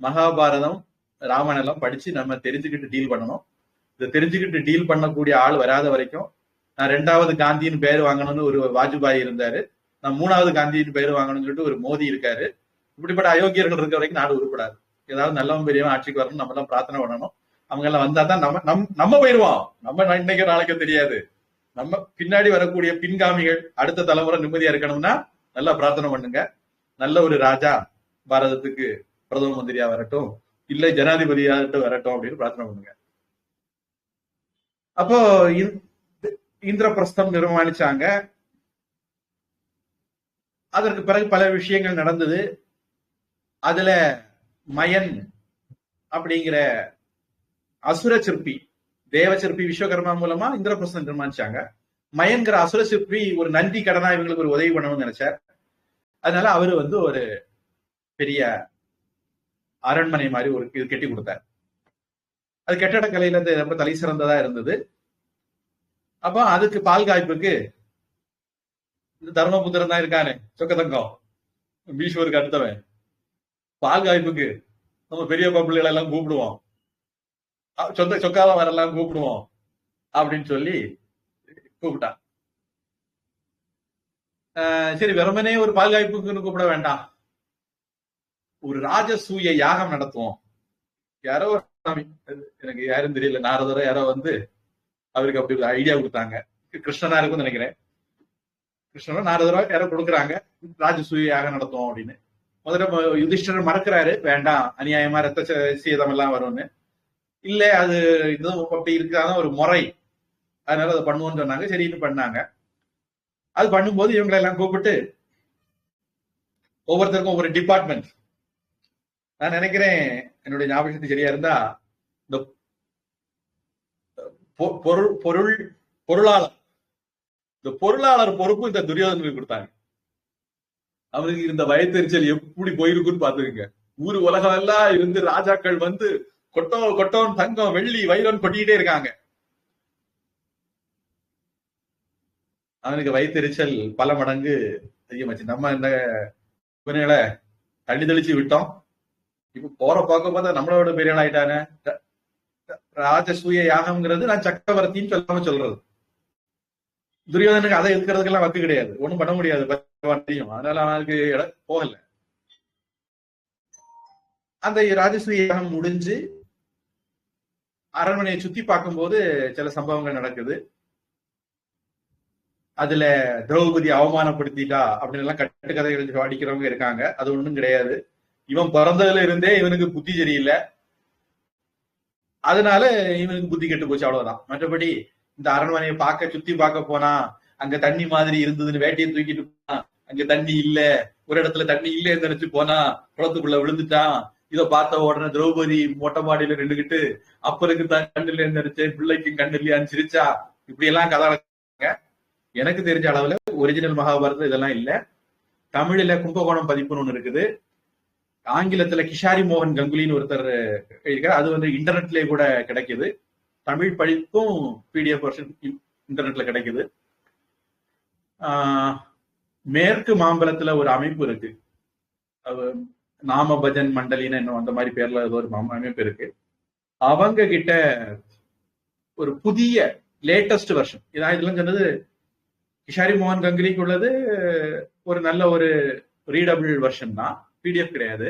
Speaker 1: மகாபாரதம், ராமன் எல்லாம் படிச்சு நம்ம தெரிஞ்சுக்கிட்டு டீல் பண்ணணும். இதை தெரிஞ்சுக்கிட்டு டீல் பண்ணக்கூடிய ஆள் வராத வரைக்கும், நான் 2வது காந்தின்னு பேர் வாங்கணும்னு ஒரு வாஜ்பாய் இருந்தாரு, நான் 3வது காந்தின்னு பேர் வாங்கணும்னு சொல்லிட்டு ஒரு மோடி இருக்காரு. இப்படிப்பட்ட அயோக்கியர்கள் இருக்க வரைக்கும் நாடு உருப்படாது. ஏதாவது நல்லவன் பெரியவன் ஆட்சிக்கு வரணும், நம்ம எல்லாம் பிரார்த்தனை பண்ணணும். அவங்க எல்லாம் வந்தா தான் நம்ம போயிருவோம். நம்ம இன்னைக்கு நாளைக்கு தெரியாது. நம்ம பின்னாடி வரக்கூடிய பின்காமிகள், அடுத்த தலைமுறை நிம்மதியா இருக்கணும்னா நல்லா பிரார்த்தனை பண்ணுங்க. நல்ல ஒரு ராஜா பாரதத்துக்கு பிரதம மந்திரியா வரட்டும், இல்ல ஜனாதிபதியாகட்டும் வரட்டும் அப்படின்னு பிரார்த்தனை பண்ணுங்க. அப்போ இந்திரபிரஸ்தம் நிர்மாணிச்சாங்க. அதற்கு பிறகு பல விஷயங்கள் நடந்தது. அதுல மயன் அப்படிங்கிற அசுர சிற்பி, தேவ சிற்பி விஸ்வகர்மா மூலமா இந்திரபிரஸ்தம் நிர்மாணிச்சாங்க. மயன்கிற அசுர சிற்பி ஒரு நன்றி கடனா இவங்களுக்கு ஒரு உதவி பண்ணணும்னு நினைச்சார். அதனால அவரு வந்து ஒரு பெரிய அரண்மனை மாதிரி ஒரு இது கட்டி கொடுத்தார். அது கட்டடக்கலையில ரொம்ப தலை சிறந்ததா இருந்தது. அப்போ அதுக்கு பால் காய்ப்புக்கு இந்த தர்மபுத்திரன் தான் இருக்கானே சொக்கதங்கம், பீஷ்மருக்கு அடுத்தவன், பால் காய்ப்புக்கு நம்ம பெரிய பப்புள்களை எல்லாம் கூப்பிடுவோம், சொக்கால வரலாம் கூப்பிடுவோம் அப்படின்னு சொல்லி கூப்பிட்டான். சரி, வெறுமனே ஒரு பால் காய்ப்புக்குன்னு கூப்பிட வேண்டாம், ஒரு ராஜசூய யாகம் நடத்துவோம். யாரோ எனக்கு யாரும் தெரியல, நாரதரோ யாரோ வந்து அவருக்கு அப்படி ஒரு ஐடியா கொடுத்தாங்க. கிருஷ்ணனா இருக்கும்னு நினைக்கிறேன். கிருஷ்ணனோ நாரதரோ யாரோ கொடுக்குறாங்க, ராஜசூய யாகம் நடத்துவோம் அப்படின்னு. முதல்ல யுதிஷ்டர் மறக்கிறாரு, வேண்டாம் அநியாயமா ரத்த சேதம் எல்லாம் வரும்னு. இல்ல அது இதுவும் அப்படி இருக்காதான் ஒரு முறை, அதனால அதை பண்ணுவோம்னு சொன்னாங்க. சரின்னு பண்ணாங்க. அது பண்ணும்போது இவங்களை எல்லாம் கூப்பிட்டு ஒவ்வொருத்தருக்கும் ஒவ்வொரு டிபார்ட்மெண்ட், நான் நினைக்கிறேன் என்னுடைய ஞாபகத்தை சரியா இருந்தா இந்த பொருளாளர், இந்த பொருளாளர் பொறுப்பு இந்த துரியோதனுக்கு கொடுத்தாங்க. அவருக்கு இருந்த வயத்தெரிச்சல் எப்படி போயிருக்குன்னு பாத்துக்கங்க. ஊரு உலகம் எல்லாம் இருந்து ராஜாக்கள் வந்து கொட்டோன் தங்கம் வெள்ளி வைரம் கொட்டிக்கிட்டே இருக்காங்க. அவனுக்கு வயிற்றுச்சல் பல மடங்கு அதிகமாச்சு. நம்ம இந்த இவனைகளை தள்ளி தெளிச்சு விட்டோம், இப்ப போற பார்க்க பார்த்தா நம்மளோட பெரிய ஆயிட்டானே. ராஜசூய யாகம்ங்கிறது நான் சக்கரவர்த்தின்னு சொல்லாம சொல்றது. துரியோதனுக்கு அதை இருக்கிறதுக்கெல்லாம் வக்கு கிடையாது, ஒண்ணும் பண்ண முடியாது, அதனால அவனுக்கு போகல. அந்த ராஜசூய யாகம் முடிஞ்சு அரண்மனையை சுத்தி பார்க்கும்போது சில சம்பவங்கள் நடக்குது. அதுல திரௌபதி அவமானப்படுத்திட்டா அப்படின்னு எல்லாம் கட்டுக்கதைகள் அடிக்கிறவங்க இருக்காங்க. அது ஒண்ணும் கிடையாது. இவன் பிறந்ததுல இருந்தே இவனுக்கு புத்தி சரியில்லை, அதனால இவனுக்கு புத்தி கெட்டு போச்சு, அவ்வளவுதான். மற்றபடி இந்த அரண்மனையை சுத்தி பார்க்க போனா அங்க தண்ணி மாதிரி இருந்ததுன்னு வேட்டையை தூக்கிட்டு போனா அங்க தண்ணி இல்ல, ஒரு இடத்துல தண்ணி இல்லைன்னு நினைச்சு போனா குளத்துக்குள்ள விழுந்துட்டான். இதை பார்த்த உடனே திரௌபதி மொட்டை மாடியில நின்றுகிட்டு அப்பருக்கு தான் கண்ணில் நினைச்சேன், பிள்ளைக்கும் கண்ணு இல்லையான்னு சிரிச்சா. இப்படி எல்லாம் கதை. எனக்கு தெரிஞ்ச அளவுல ஒரிஜினல் மகாபாரதம் இதெல்லாம் இல்ல. தமிழ்ல கும்பகோணம் பதிப்புன்னு ஒண்ணு இருக்குது. ஆங்கிலத்துல கிஷாரி மோகன் கங்குலின்னு ஒருத்தர் இருக்காரு, அது வந்து இன்டர்நெட்லயே கூட கிடைக்குது. தமிழ் படிப்பும் பிடிஎஃப் வெர்ஷன் இன்டர்நெட்ல கிடைக்குது. மேற்கு மாம்பலத்துல ஒரு அமைப்பு இருக்கு, நாம பஜன் மண்டலின்னு அந்த மாதிரி பேர்ல ஏதோ ஒரு அமைப்பு இருக்கு. அவங்க கிட்ட ஒரு புதிய லேட்டஸ்ட் வெர்ஷன். இதெல்லாம் சொன்னது கிஷாரி மோகன் கங்குலிக்கு உள்ளது ஒரு நல்ல ஒரு ரீடபிள் வெர்ஷன் தான், பிடிஎஃப் கிடையாது.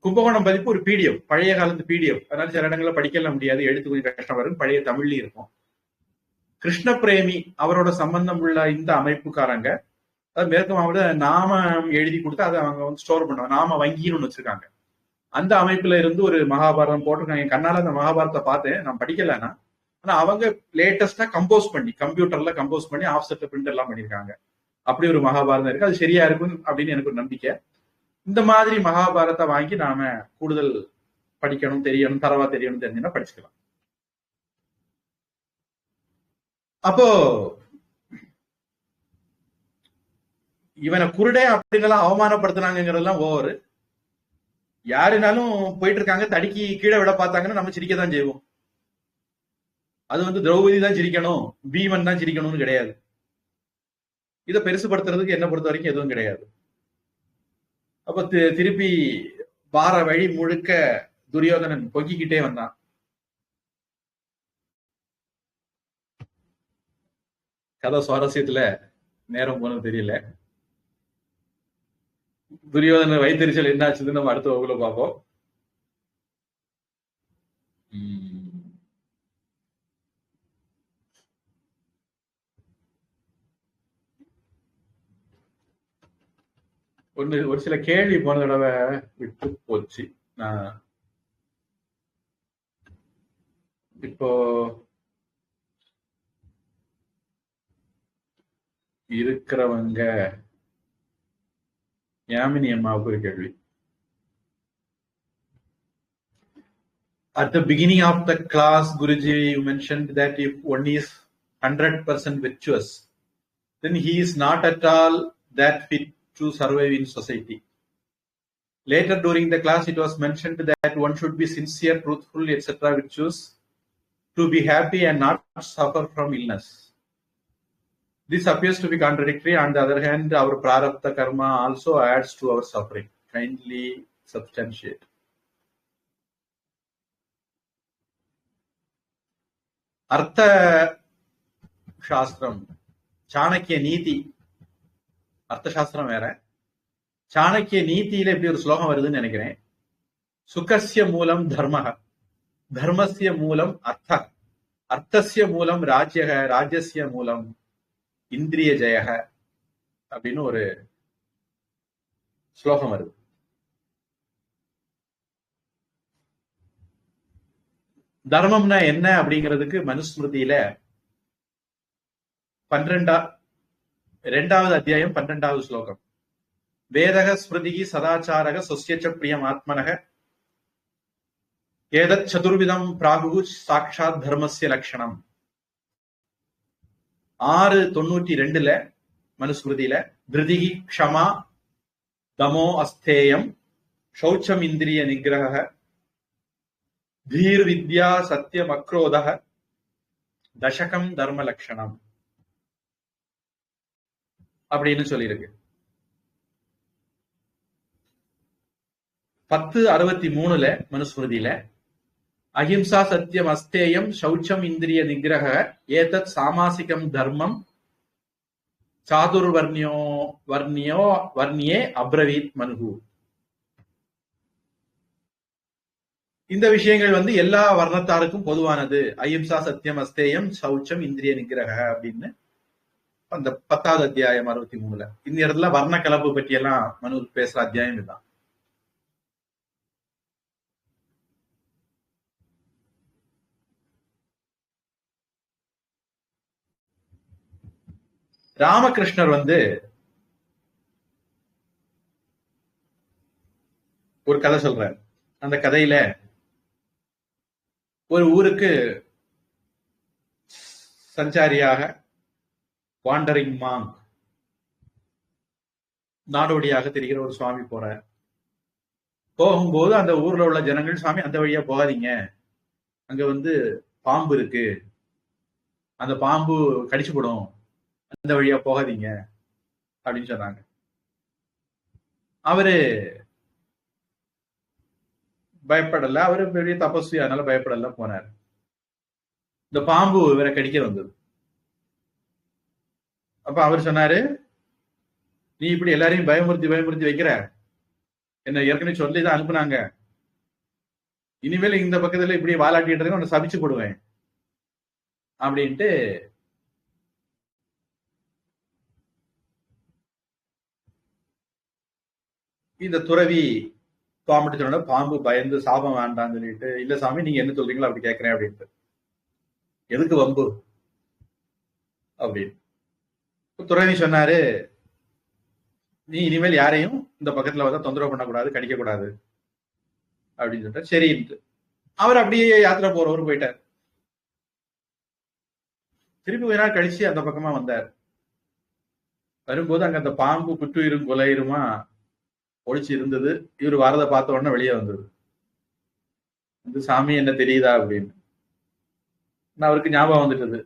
Speaker 1: கும்பகோணம் பதிப்பு ஒரு பிடிஎஃப், பழைய காலத்து பிடிஎஃப். அதனால சில இடங்கள்ல படிக்கலாம் முடியாது, எழுத்து கொஞ்சம் கஷ்டம் வரும். பழைய தமிழ்லயும் இருக்கும். கிருஷ்ண பிரேமி அவரோட சம்பந்தம் உள்ள இந்த அமைப்புக்காரங்க மேற்கு மாவட்ட நாம எழுதி கொடுத்து அதை அவங்க வந்து ஸ்டோர் பண்ணுவாங்க. நாம வங்கின்னு ஒண்ணு வச்சிருக்காங்க. அந்த அமைப்புல இருந்து ஒரு மகாபாரதம் போட்டிருக்காங்க. என் கண்ணால அந்த மகாபாரதத்தை பார்த்தேன், நான் படிக்கலன்னா. ஆனா அவங்க லேட்டஸ்டா கம்போஸ் பண்ணி, கம்ப்யூட்டர்ல கம்போஸ் பண்ணி ஆஃப்செட் பிரிண்ட் எல்லாம் பண்ணிருக்காங்க. அப்படி ஒரு மகாபாரதம் இருக்கு. அது சரியா இருக்கும் அப்படின்னு எனக்கு ஒரு நம்பிக்கை. இந்த மாதிரி மகாபாரதத்தை வாங்கி நாம கூடுதல் படிக்கணும், தெரியணும், தரவா தெரியணும் தெரிஞ்சுன்னா படிச்சுக்கலாம். அப்போ இவனை குருடே அப்படின்னெல்லாம் அவமானப்படுத்தினாங்கிறதெல்லாம் ஓவர். யாருனாலும் போயிட்டு இருக்காங்க, தடுக்கி கீழே விட பார்த்தாங்கன்னா நம்ம சிரிக்கதான் செய்வோம். அது வந்து திரௌபதி தான் சிரிக்கணும், பீமன் தான் சிரிக்கணும்னு கிடையாது. இதை பெருசுபடுத்துறதுக்கு என்ன பொறுத்த வரைக்கும் எதுவும் கிடையாது. அப்ப திருப்பி வார வழி முழுக்க துரியோதனன் பொங்கிக்கிட்டே வந்தான். கதை சுவாரஸ்யத்துல நேரம் போனது தெரியல. துரியோதன வைத்தறிச்சல் என்ன ஆச்சுன்னு நம்ம அடுத்த வகுப்புல பார்ப்போம். ஒரு சில கேள்வி போன தடவை விட்டு போச்சு. நான் இப்போ இருக்கிறவங்க யாமினி அம்மாவுக்கு ஒரு கேள்வி. At the beginning of the class, Guruji, you mentioned that if one is 100% virtuous, then he is not at all that fit to survive in society. Later during the class, it was mentioned that one should be sincere, truthful, etc. virtues to be happy and not suffer from illness. This appears to be contradictory. On the other hand, our prarabdha karma also adds to our suffering. Kindly substantiate. அர்த்த சாஸ்திரம், சாணக்கிய நீதி. அர்த்த சாஸ்திரம் வேற, சாணக்கிய நீதியில இப்படி ஒரு ஸ்லோகம் வருதுன்னு நினைக்கிறேன். சுகஸ்ய மூலம் தர்மஹ, தர்மஸ்ய மூலம் அர்த்த, அர்த்தஸ்ய மூலம் ராஜ்யக, ராஜ்யஸ்ய மூலம் இந்திரிய ஜெயக அப்படின்னு ஒரு ஸ்லோகம் வருது. தர்மம்னா என்ன அப்படிங்கிறதுக்கு மனுஸ்மிருதியில 2வது அத்தியாயம் 12வது ஸ்லோகம். வேதக ஸ்மிருதிகி சதாச்சாரக சொஸ்யச்ச பிரியம் ஆத்மனக ஏதத் சதுர்விதம் பிராகு சாட்சாத் தர்மஸ்ய லட்சணம். 6:92 மனுஸ்மிருதியில திருதிகி க்ஷமா தமோ அஸ்தேயம் சௌச்சம் இந்திரிய நிகிரக தீர் வித்யா சத்தியம் அக்ரோதக தசகம் தர்ம லட்சணம் அப்படின்னு சொல்லியிருக்கு. 10:63 மனுஸ்மிருதியில அஹிம்சா சத்தியம் அஸ்தேயம் சௌச்சம் இந்திரிய நிகிரக ஏதத் சாமாசிகம் தர்மம் சாதுர்வர்ணியே அப்ரவீத் மனுகு. இந்த விஷயங்கள் வந்து எல்லா வர்ணத்தாருக்கும் பொதுவானது. அஹிம்சா சத்தியம் அஸ்தேயம் சௌச்சம் இந்திரிய நிகிரக அப்படின்னு அந்த 10வது அத்தியாயம் 63. இந்த இடத்துல வர்ண கலப்பு பற்றி எல்லாம் மனு பேசுற அத்தியாயம் இதுதான். ராமகிருஷ்ணர் வந்து ஒரு கதை சொல்றார். அந்த கதையில ஒரு ஊருக்கு சஞ்சாரியாக வாண்டரிங் மாங்க், நாடோடியாக தெரிகிற ஒரு சுவாமி போறார். போகும்போது அந்த ஊர்ல உள்ள ஜனங்கள், சுவாமி அந்த வழியா போகாதீங்க, அங்க வந்து பாம்பு இருக்கு, அந்த பாம்பு கடிச்சு போடும், அந்த வழியா போகாதீங்க அப்படின்னு சொன்னாங்க. அவரு பயப்படல, அவரு பெரிய தபஸ்வி, அதனால பயப்படல, போனார். இந்த பாம்பு இவரை கடிக்க வந்தது. அப்ப அவர் சொன்னாரு, நீ இப்படி எல்லாரையும் பயமுறுத்தி பயமுறுத்தி வைக்கிற, என்ன ஏற்கனவே சொல்லிதான் அனுப்புனாங்க, இனிமேல் இந்த பக்கத்துல இப்படி வாலாட்டிட்டு உன்னை சபிச்சு போடுவேன் அப்படின்ட்டு இந்த துறவி சுவாமிட்டு சொன்ன. பாம்பு பயந்து சாபம் வேண்டாம்னு சொல்லிட்டு, இல்ல சாமி நீங்க என்ன சொல்றீங்களோ அப்படி கேட்கிறேன் அப்படின்ட்டு. எதுக்கு வம்பு அப்படின்னு துறவி சொன்னாரு, நீ இனிமேல் யாரையும் இந்த பக்கத்துல வந்து தொந்தரவு பண்ணக்கூடாது, கடிக்க கூடாது அப்படின்னு சொல்லிட்டு சரின்ட்டு அவர் அப்படியே யாத்திரை போறவர் போயிட்டார். திருப்பி கொஞ்ச நாள் கழிச்சு அந்த பக்கமா வந்தார். வரும்போது அங்க அந்த பாம்பு குற்றுயிரும் கொலையுமா ஒழிச்சு இருந்தது. இவர் வரதை பார்த்த உடனே வெளியே வந்தது. இந்த சாமி என்ன தெரியுதா அப்படின்னு அவருக்கு ஞாபகம் வந்துட்டது.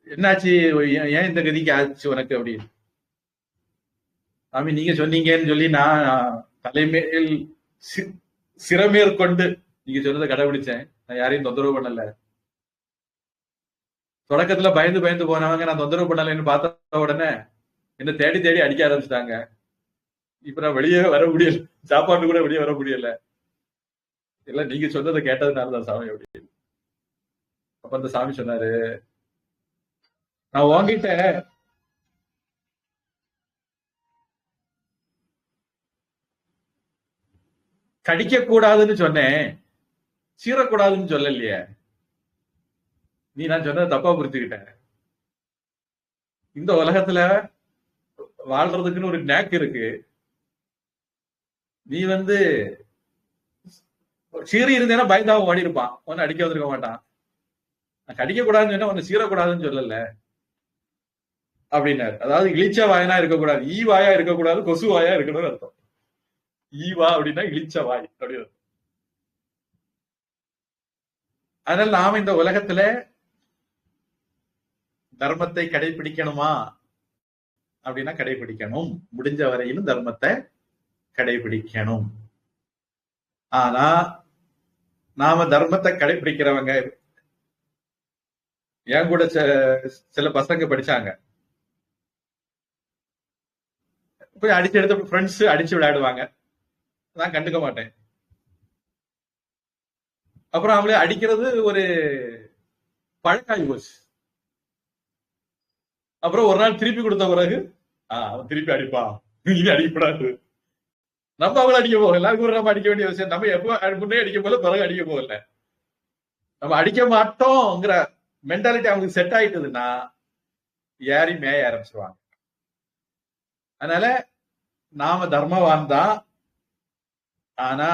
Speaker 1: என்னாச்சு, ஏன் இந்த கதிக்கு ஆச்சு உனக்கு அப்படின்னு. சாமி நீங்க சொன்னீங்கன்னு சொல்லி நான் தலைமையில் சிறமேற்கொண்டு நீங்க சொன்னதை கடைபிடிச்சேன். நான் யாரையும் தொந்தரவு பண்ணல. தொடக்கத்துல பயந்து பயந்து போனவங்க நான் தொந்தரவு பண்ணலன்னு பார்த்த உடனே என்ன தேடி தேடி அடிக்க ஆரம்பிச்சிட்டாங்க. இப்ப நான் வெளியே வர முடியல, சாப்பாட்டு கூட வெளியே வர முடியல. இல்ல நீங்க சொன்னதை கேட்டதுனாலதான் சாமி அப்படி. அப்ப அந்த சாமி சொன்னாரு, நான் உன்கிட்ட கடிக்க கூடாதுன்னு சொன்னேன், சீரக்கூடாதுன்னு சொல்லலையே. நீ நான் சொன்னதை தப்பா புரிஞ்சுக்கிட்ட. இந்த உலகத்துல வாழ்றதுக்குன்னு ஒரு நேக் இருக்கு. நீ வந்து சீறி இருந்தேன்னா பயந்தாவும் ஓடி இருப்பான், ஒன்னு அடிக்க வந்திருக்க மாட்டான். நான் கடிக்க கூடாதுன்னு சொன்னா ஒன்னு சீரக்கூடாதுன்னு சொல்லல அப்படின்னாரு. அதாவது இளிச்ச வாயனா இருக்கக்கூடாது, ஈ வாயா இருக்கக்கூடாது, கொசு வாயா இருக்கணும்னு அர்த்தம். ஈவா அப்படின்னா இளிச்ச வாய் அப்படின்னு. அதனால நாம இந்த உலகத்துல தர்மத்தை கடைபிடிக்கணுமா அப்படின்னா கடைபிடிக்கணும். முடிஞ்ச வரையிலும் தர்மத்தை கடைபிடிக்கணும். ஆனா நாம தர்மத்தை கடைபிடிக்கிறவங்க, என் கூட சில பசங்க படிச்சாங்க, போய் அடிச்சு எடுத்து ஃப்ரெண்ட்ஸ் அடிச்சு விளையாடுவாங்க, நான் கண்டுக்க மாட்டேன். அப்புறம் அவங்களே அடிக்கிறது ஒரு பழக்காய் போச்சு. அப்புறம் ஒரு நாள் திருப்பி கொடுத்த பிறகு அவன் திருப்பி அடிப்பான், இனி அடிக்கப்படாது. நம்ம அவங்கள அடிக்க போகல, எல்லாருக்கும் நம்ம அடிக்க வேண்டிய விஷயம். நம்ம எப்போ முன்னே அடிக்க போகல, பிறகு அடிக்க போகல. நம்ம அடிக்க மாட்டோம்ங்கிற மென்டாலிட்டி அவங்களுக்கு செட் ஆயிட்டதுன்னா ஏறி மேய ஆரம்பிச்சிருவாங்க. அதனால நாம தர்மவான் தான். ஆனா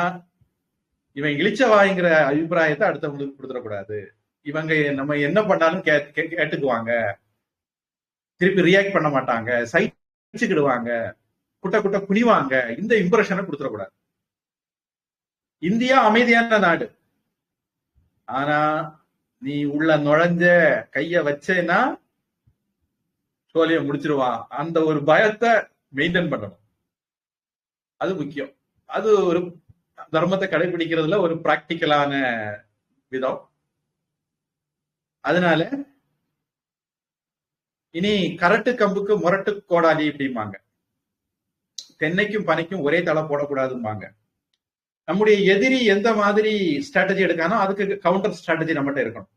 Speaker 1: இவன் இளிச்சவாய்ங்கிற அபிப்பிராயத்தை அடுத்தவங்களுக்கு கொடுத்துடக்கூடாது. இவங்க நம்ம என்ன பண்ணாலும் கேட்டுக்குவாங்க, திருப்பி ரியாக்ட் பண்ண மாட்டாங்க, சைச்சுக்கிடுவாங்க, குட்ட குட்ட குனிவாங்க, இந்த இம்ப்ரெஷனை கொடுத்துடக்கூடாது. இந்தியா அமைதியான நாடு. ஆனா நீ உள்ள நுழைஞ்ச கைய வச்சேன்னா சோழிய முடிச்சிருவான். அந்த ஒரு பயத்தை மெயின்டைன் பண்ணணும், அது முக்கியம். அது ஒரு தர்மத்தை கடைபிடிக்கிறதுல ஒரு பிராக்டிக்கலான விதம். அதனால இனி கரட்டு கம்புக்கு முரட்டு கோடாலி அப்படிம்பாங்க. தென்னைக்கும் பனைக்கும் ஒரே தலை போடக்கூடாதும்பாங்க. நம்முடைய எதிரி எந்த மாதிரி ஸ்ட்ராட்டஜி எடுக்கானோ அதுக்கு கவுண்டர் ஸ்ட்ராட்டஜி நம்மகிட்ட இருக்கணும்.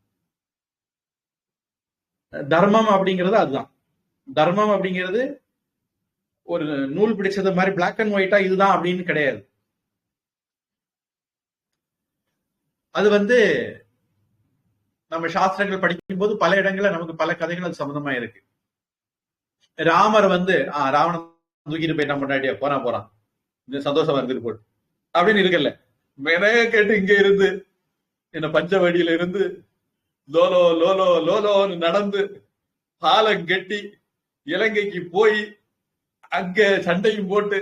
Speaker 1: தர்மம் அப்படிங்கிறது அதுதான். தர்மம் அப்படிங்கிறது ஒரு நூல் பிடிச்சது மாதிரி பிளாக் அண்ட் ஒயிட்டா இதுதான் அப்படின்னு கிடையாது. அது வந்து நம்ம சாஸ்திரங்கள் படிக்கும் போது பல இடங்கள்ல நமக்கு பல கதைகள் அது சம்பந்தமா இருக்கு. ராமர் வந்து ராவணன் தூக்கிட்டு போயிட்டான், முன்னாடியே போறான், இந்த சந்தோஷமா இருக்குது போட்டு அப்படின்னு இருக்குல்ல. மெனைய கேட்டு இங்க இருந்து என்ன பஞ்சவடியில இருந்து லோலோ லோலோ லோலோன்னு நடந்து பாலம் கட்டி இலங்கைக்கு போய் அங்க சண்டையும் போட்டு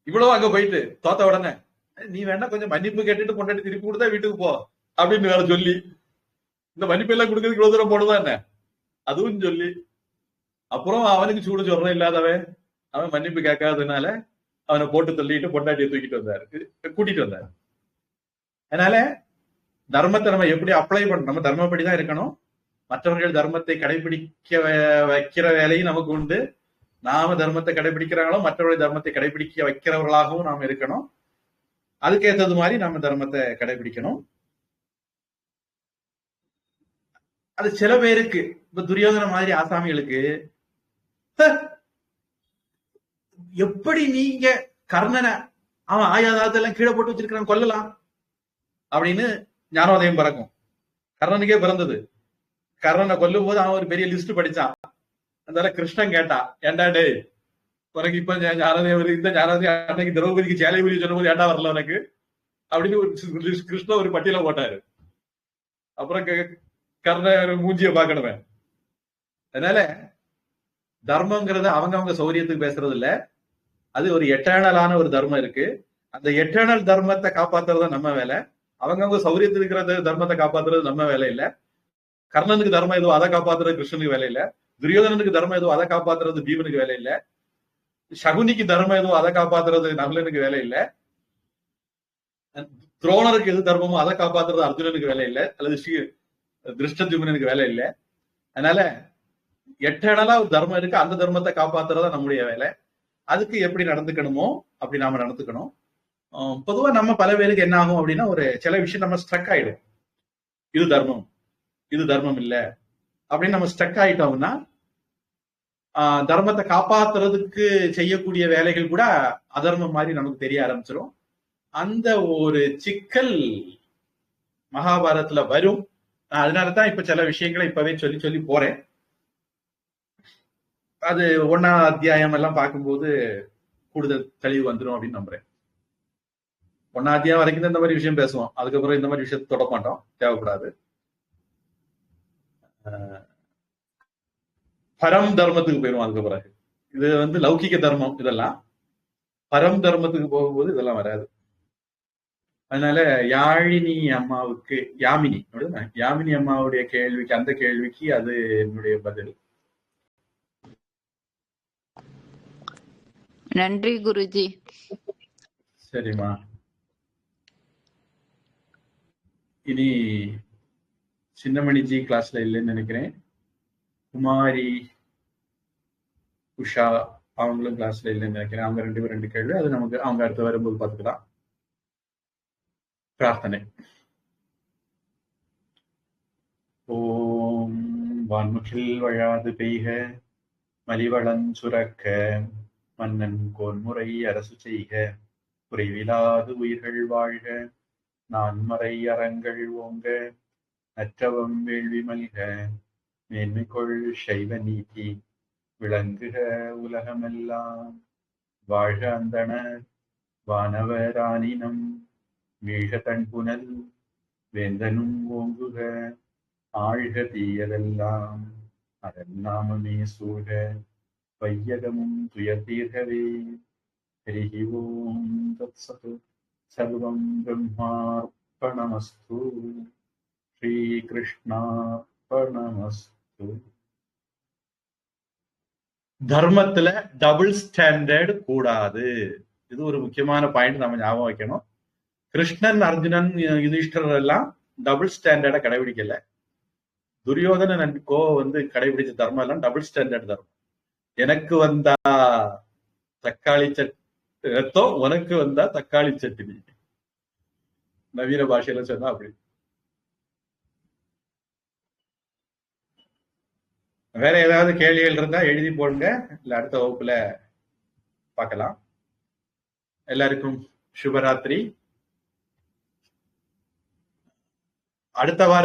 Speaker 1: இவ்வளவு அங்க போயிட்டு தோத்த உடனே நீ வேணா கொஞ்சம் மன்னிப்பு கேட்டுட்டு கொண்டாடி திருப்பி கொடுத்தா வீட்டுக்கு போ அப்படின்னு வேற சொல்லி, இந்த மன்னிப்பு எல்லாம் கொடுக்கறதுக்கு இவ்வளவு தூரம் போடுதான் என்ன அதுவும் சொல்லி, அப்புறம் அவனுக்கு சூடு சொல்றேன் இல்லாதவன் அவன் மன்னிப்பு கேட்காததுனால அவனை போட்டு தள்ளிட்டு பொண்டாட்டியை தூக்கிட்டு வந்தாரு, கூட்டிட்டு வந்தாரு. அதனால தர்மத்தை நம்ம எப்படி அப்ளை பண்ணணும்? நம்ம தர்மப்படிதான் இருக்கணும். மற்றவர்கள் தர்மத்தை கடைபிடிக்க வைக்கிற வேலையும் நமக்கு உண்டு. நாம தர்மத்தை கடைபிடிக்கிறாங்களோ மற்றவர்கள் தர்மத்தை கடைபிடிக்க வைக்கிறவர்களாகவும் நாம் இருக்கணும். அதுக்கேற்றது மாதிரி நாம தர்மத்தை கடைபிடிக்கணும். அது சில பேருக்கு, இப்ப துரியோதன மாதிரி ஆசாமிகளுக்கு, எப்படி நீங்க கர்ணனை அவன் ஆயாதாரத்தெல்லாம் கீழே போட்டு வச்சிருக்கிறான் கொல்லலாம் அப்படின்னு ஞானோதயம் பிறக்கும். கர்ணனுக்கே பிறந்தது. கர்ணனை கொல்லும் போது அவன் ஒரு பெரிய லிஸ்ட் படிச்சான். அதனால கிருஷ்ணன் கேட்டா, ஏண்டா டே உனக்கு இப்ப ஞானதேவர் இந்த ஞானதேவன் அன்னைக்கு திரௌபதிக்கு சேலை உரி சொல்லும் போது ஏண்டா வரல உனக்கு அப்படின்னு ஒரு கிருஷ்ணன் ஒரு பட்டியல போட்டாரு. அப்புறம் கர்ண மூஞ்சிய பாக்கணுமே. அதனால தர்மங்கிறது அவங்க சௌரியத்துக்கு பேசுறது இல்ல. அது ஒரு எட்டர்னலான ஒரு தர்மம் இருக்கு. அந்த எட்டர்னல் தர்மத்தை காப்பாத்துறது நம்ம வேலை. அவங்க சௌரியத்துக்கு இருக்கிற தர்மத்தை காப்பாத்துறது நம்ம வேலை இல்ல. கர்ணனுக்கு தர்மம் எதுவும் அதை காப்பாத்துறது கிருஷ்ணனுக்கு வேலை இல்ல. துரியோதனனுக்கு தர்மம் எதுவும் அதை காப்பாத்துறது பீமனுக்கு வேலை இல்ல. சகுனிக்கு தர்மம் எதுவும் அதை காப்பாத்துறது நகுலனுக்கு வேலை இல்ல. துரோணருக்கு எது தர்மமோ அதை காப்பாத்துறது அர்ஜுனனுக்கு வேலை இல்லை, அல்லது திருஷ்டத்யும்னனுக்கு வேலை இல்லை. அதனால எட்டடலா ஒரு தர்மம் இருக்கு, அந்த தர்மத்தை காப்பாத்துறதா நம்முடைய வேலை. அதுக்கு எப்படி நடந்துக்கணுமோ அப்படி நாம நடந்துக்கணும். பொதுவா நம்ம பல பேருக்கு என்ன ஆகும் அப்படின்னா, ஒரு சில விஷயம் நம்ம ஸ்ட்ரக் ஆயிடும். இது தர்மம், இது தர்மம் இல்ல அப்படின்னு நம்ம ஸ்ட்ரக் ஆயிட்டோம்னா, தர்மத்தை காப்பாத்துறதுக்கு செய்யக்கூடிய வேலைகள் கூட அதர்மம் மாதிரி நமக்கு தெரிய ஆரம்பிச்சிடும். அந்த ஒரு சிக்கல் மகாபாரதத்துல வரும். அதனாலதான் இப்ப சில விஷயங்களை இப்பவே சொல்லி சொல்லி போறேன். அது 1ஆம் அத்தியாயம் எல்லாம் பார்க்கும்போது கூடுதல் தெளிவு வந்துடும் அப்படின்னு நம்புறேன். 1ஆம் அத்தியாயம் வரைக்கும் இந்த மாதிரி விஷயம் பேசுவோம். அதுக்கப்புறம் இந்த மாதிரி விஷயத்தை தொட மாட்டோம், தேவைப்படாது. பரம் தர்மத்துக்கு போயிடும் அதுக்கு பிறகு. இது லௌகிக தர்மம். இதெல்லாம் பரம் தர்மத்துக்கு போகும்போது இதெல்லாம் வராது. அதனால யாழினி அம்மாவுக்கு யாமினி அம்மாவுடைய கேள்விக்கு, அந்த கேள்விக்கு அது என்னுடைய பதில்.
Speaker 2: நன்றி குருஜி.
Speaker 1: சரிம்மா. இனி சின்னமணிஜி கிளாஸ்ல இல்லைன்னு நினைக்கிறேன். குமாரி உஷா அவங்களும் கிளாஸ்ல இல்லைன்னு நினைக்கிறேன். அவங்க 2 பேரும் 2 கேள்வி. அது நமக்கு அவங்க அடுத்து வரும்போது பார்த்துக்கலாம். பிரார்த்தனை. ஓம் வான்முகில் வழாது பெய்க, மலிவளம் சுரக்க, மன்னன் கோன்முறை அரசு செய்க, குறைவிலாது உயிர்கள் வாழ்க, நான்மறை அறங்கள் ஓங்க, நற்றவம் வேள்வி மல்க, மேன்மைகொள் சைவ நீதி விளங்குக உலகமெல்லாம். வாழ்க அந்தணர் வானவரானினம், வீழ்க தன்புனல் வேந்தனும் ஓங்குக, ஆழ்க தீயதெல்லாம் அதன் நாமமே சூழ்க, வையகமும் துயர் தீர்கவே. ஹரி ஓம் தத்சத். சர்வம் பிரம்மார்ப்பணமஸ்து. ஸ்ரீ கிருஷ்ணார்ப்பணமஸ்து. தர்மத்துல டபுள் ஸ்டாண்டர்ட் கூடாது. இது ஒரு முக்கியமான பாயிண்ட் நம்ம ஞாபகம் வைக்கணும். கிருஷ்ணன், அர்ஜுனன், யுதிஷ்டர் எல்லாம் டபுள் ஸ்டாண்டர்டை கடைபிடிக்கல. துரியோதனன் கடைபிடிச்ச தர்மம் எல்லாம் டபுள் ஸ்டாண்டர்ட் தர்மம். எனக்கு வந்தா தக்காளி ரத்தம், உனக்கு வந்தா தக்காளி சட்னி. நவீன பாஷையில சொன்னா அப்படி. வேற ஏதாவது கேள்விகள் இருந்தா எழுதி போடுங்க, இல்ல அடுத்த வகுப்புல பார்க்கலாம். எல்லாருக்கும் சுபராத்திரி. அடுத்த வாரம்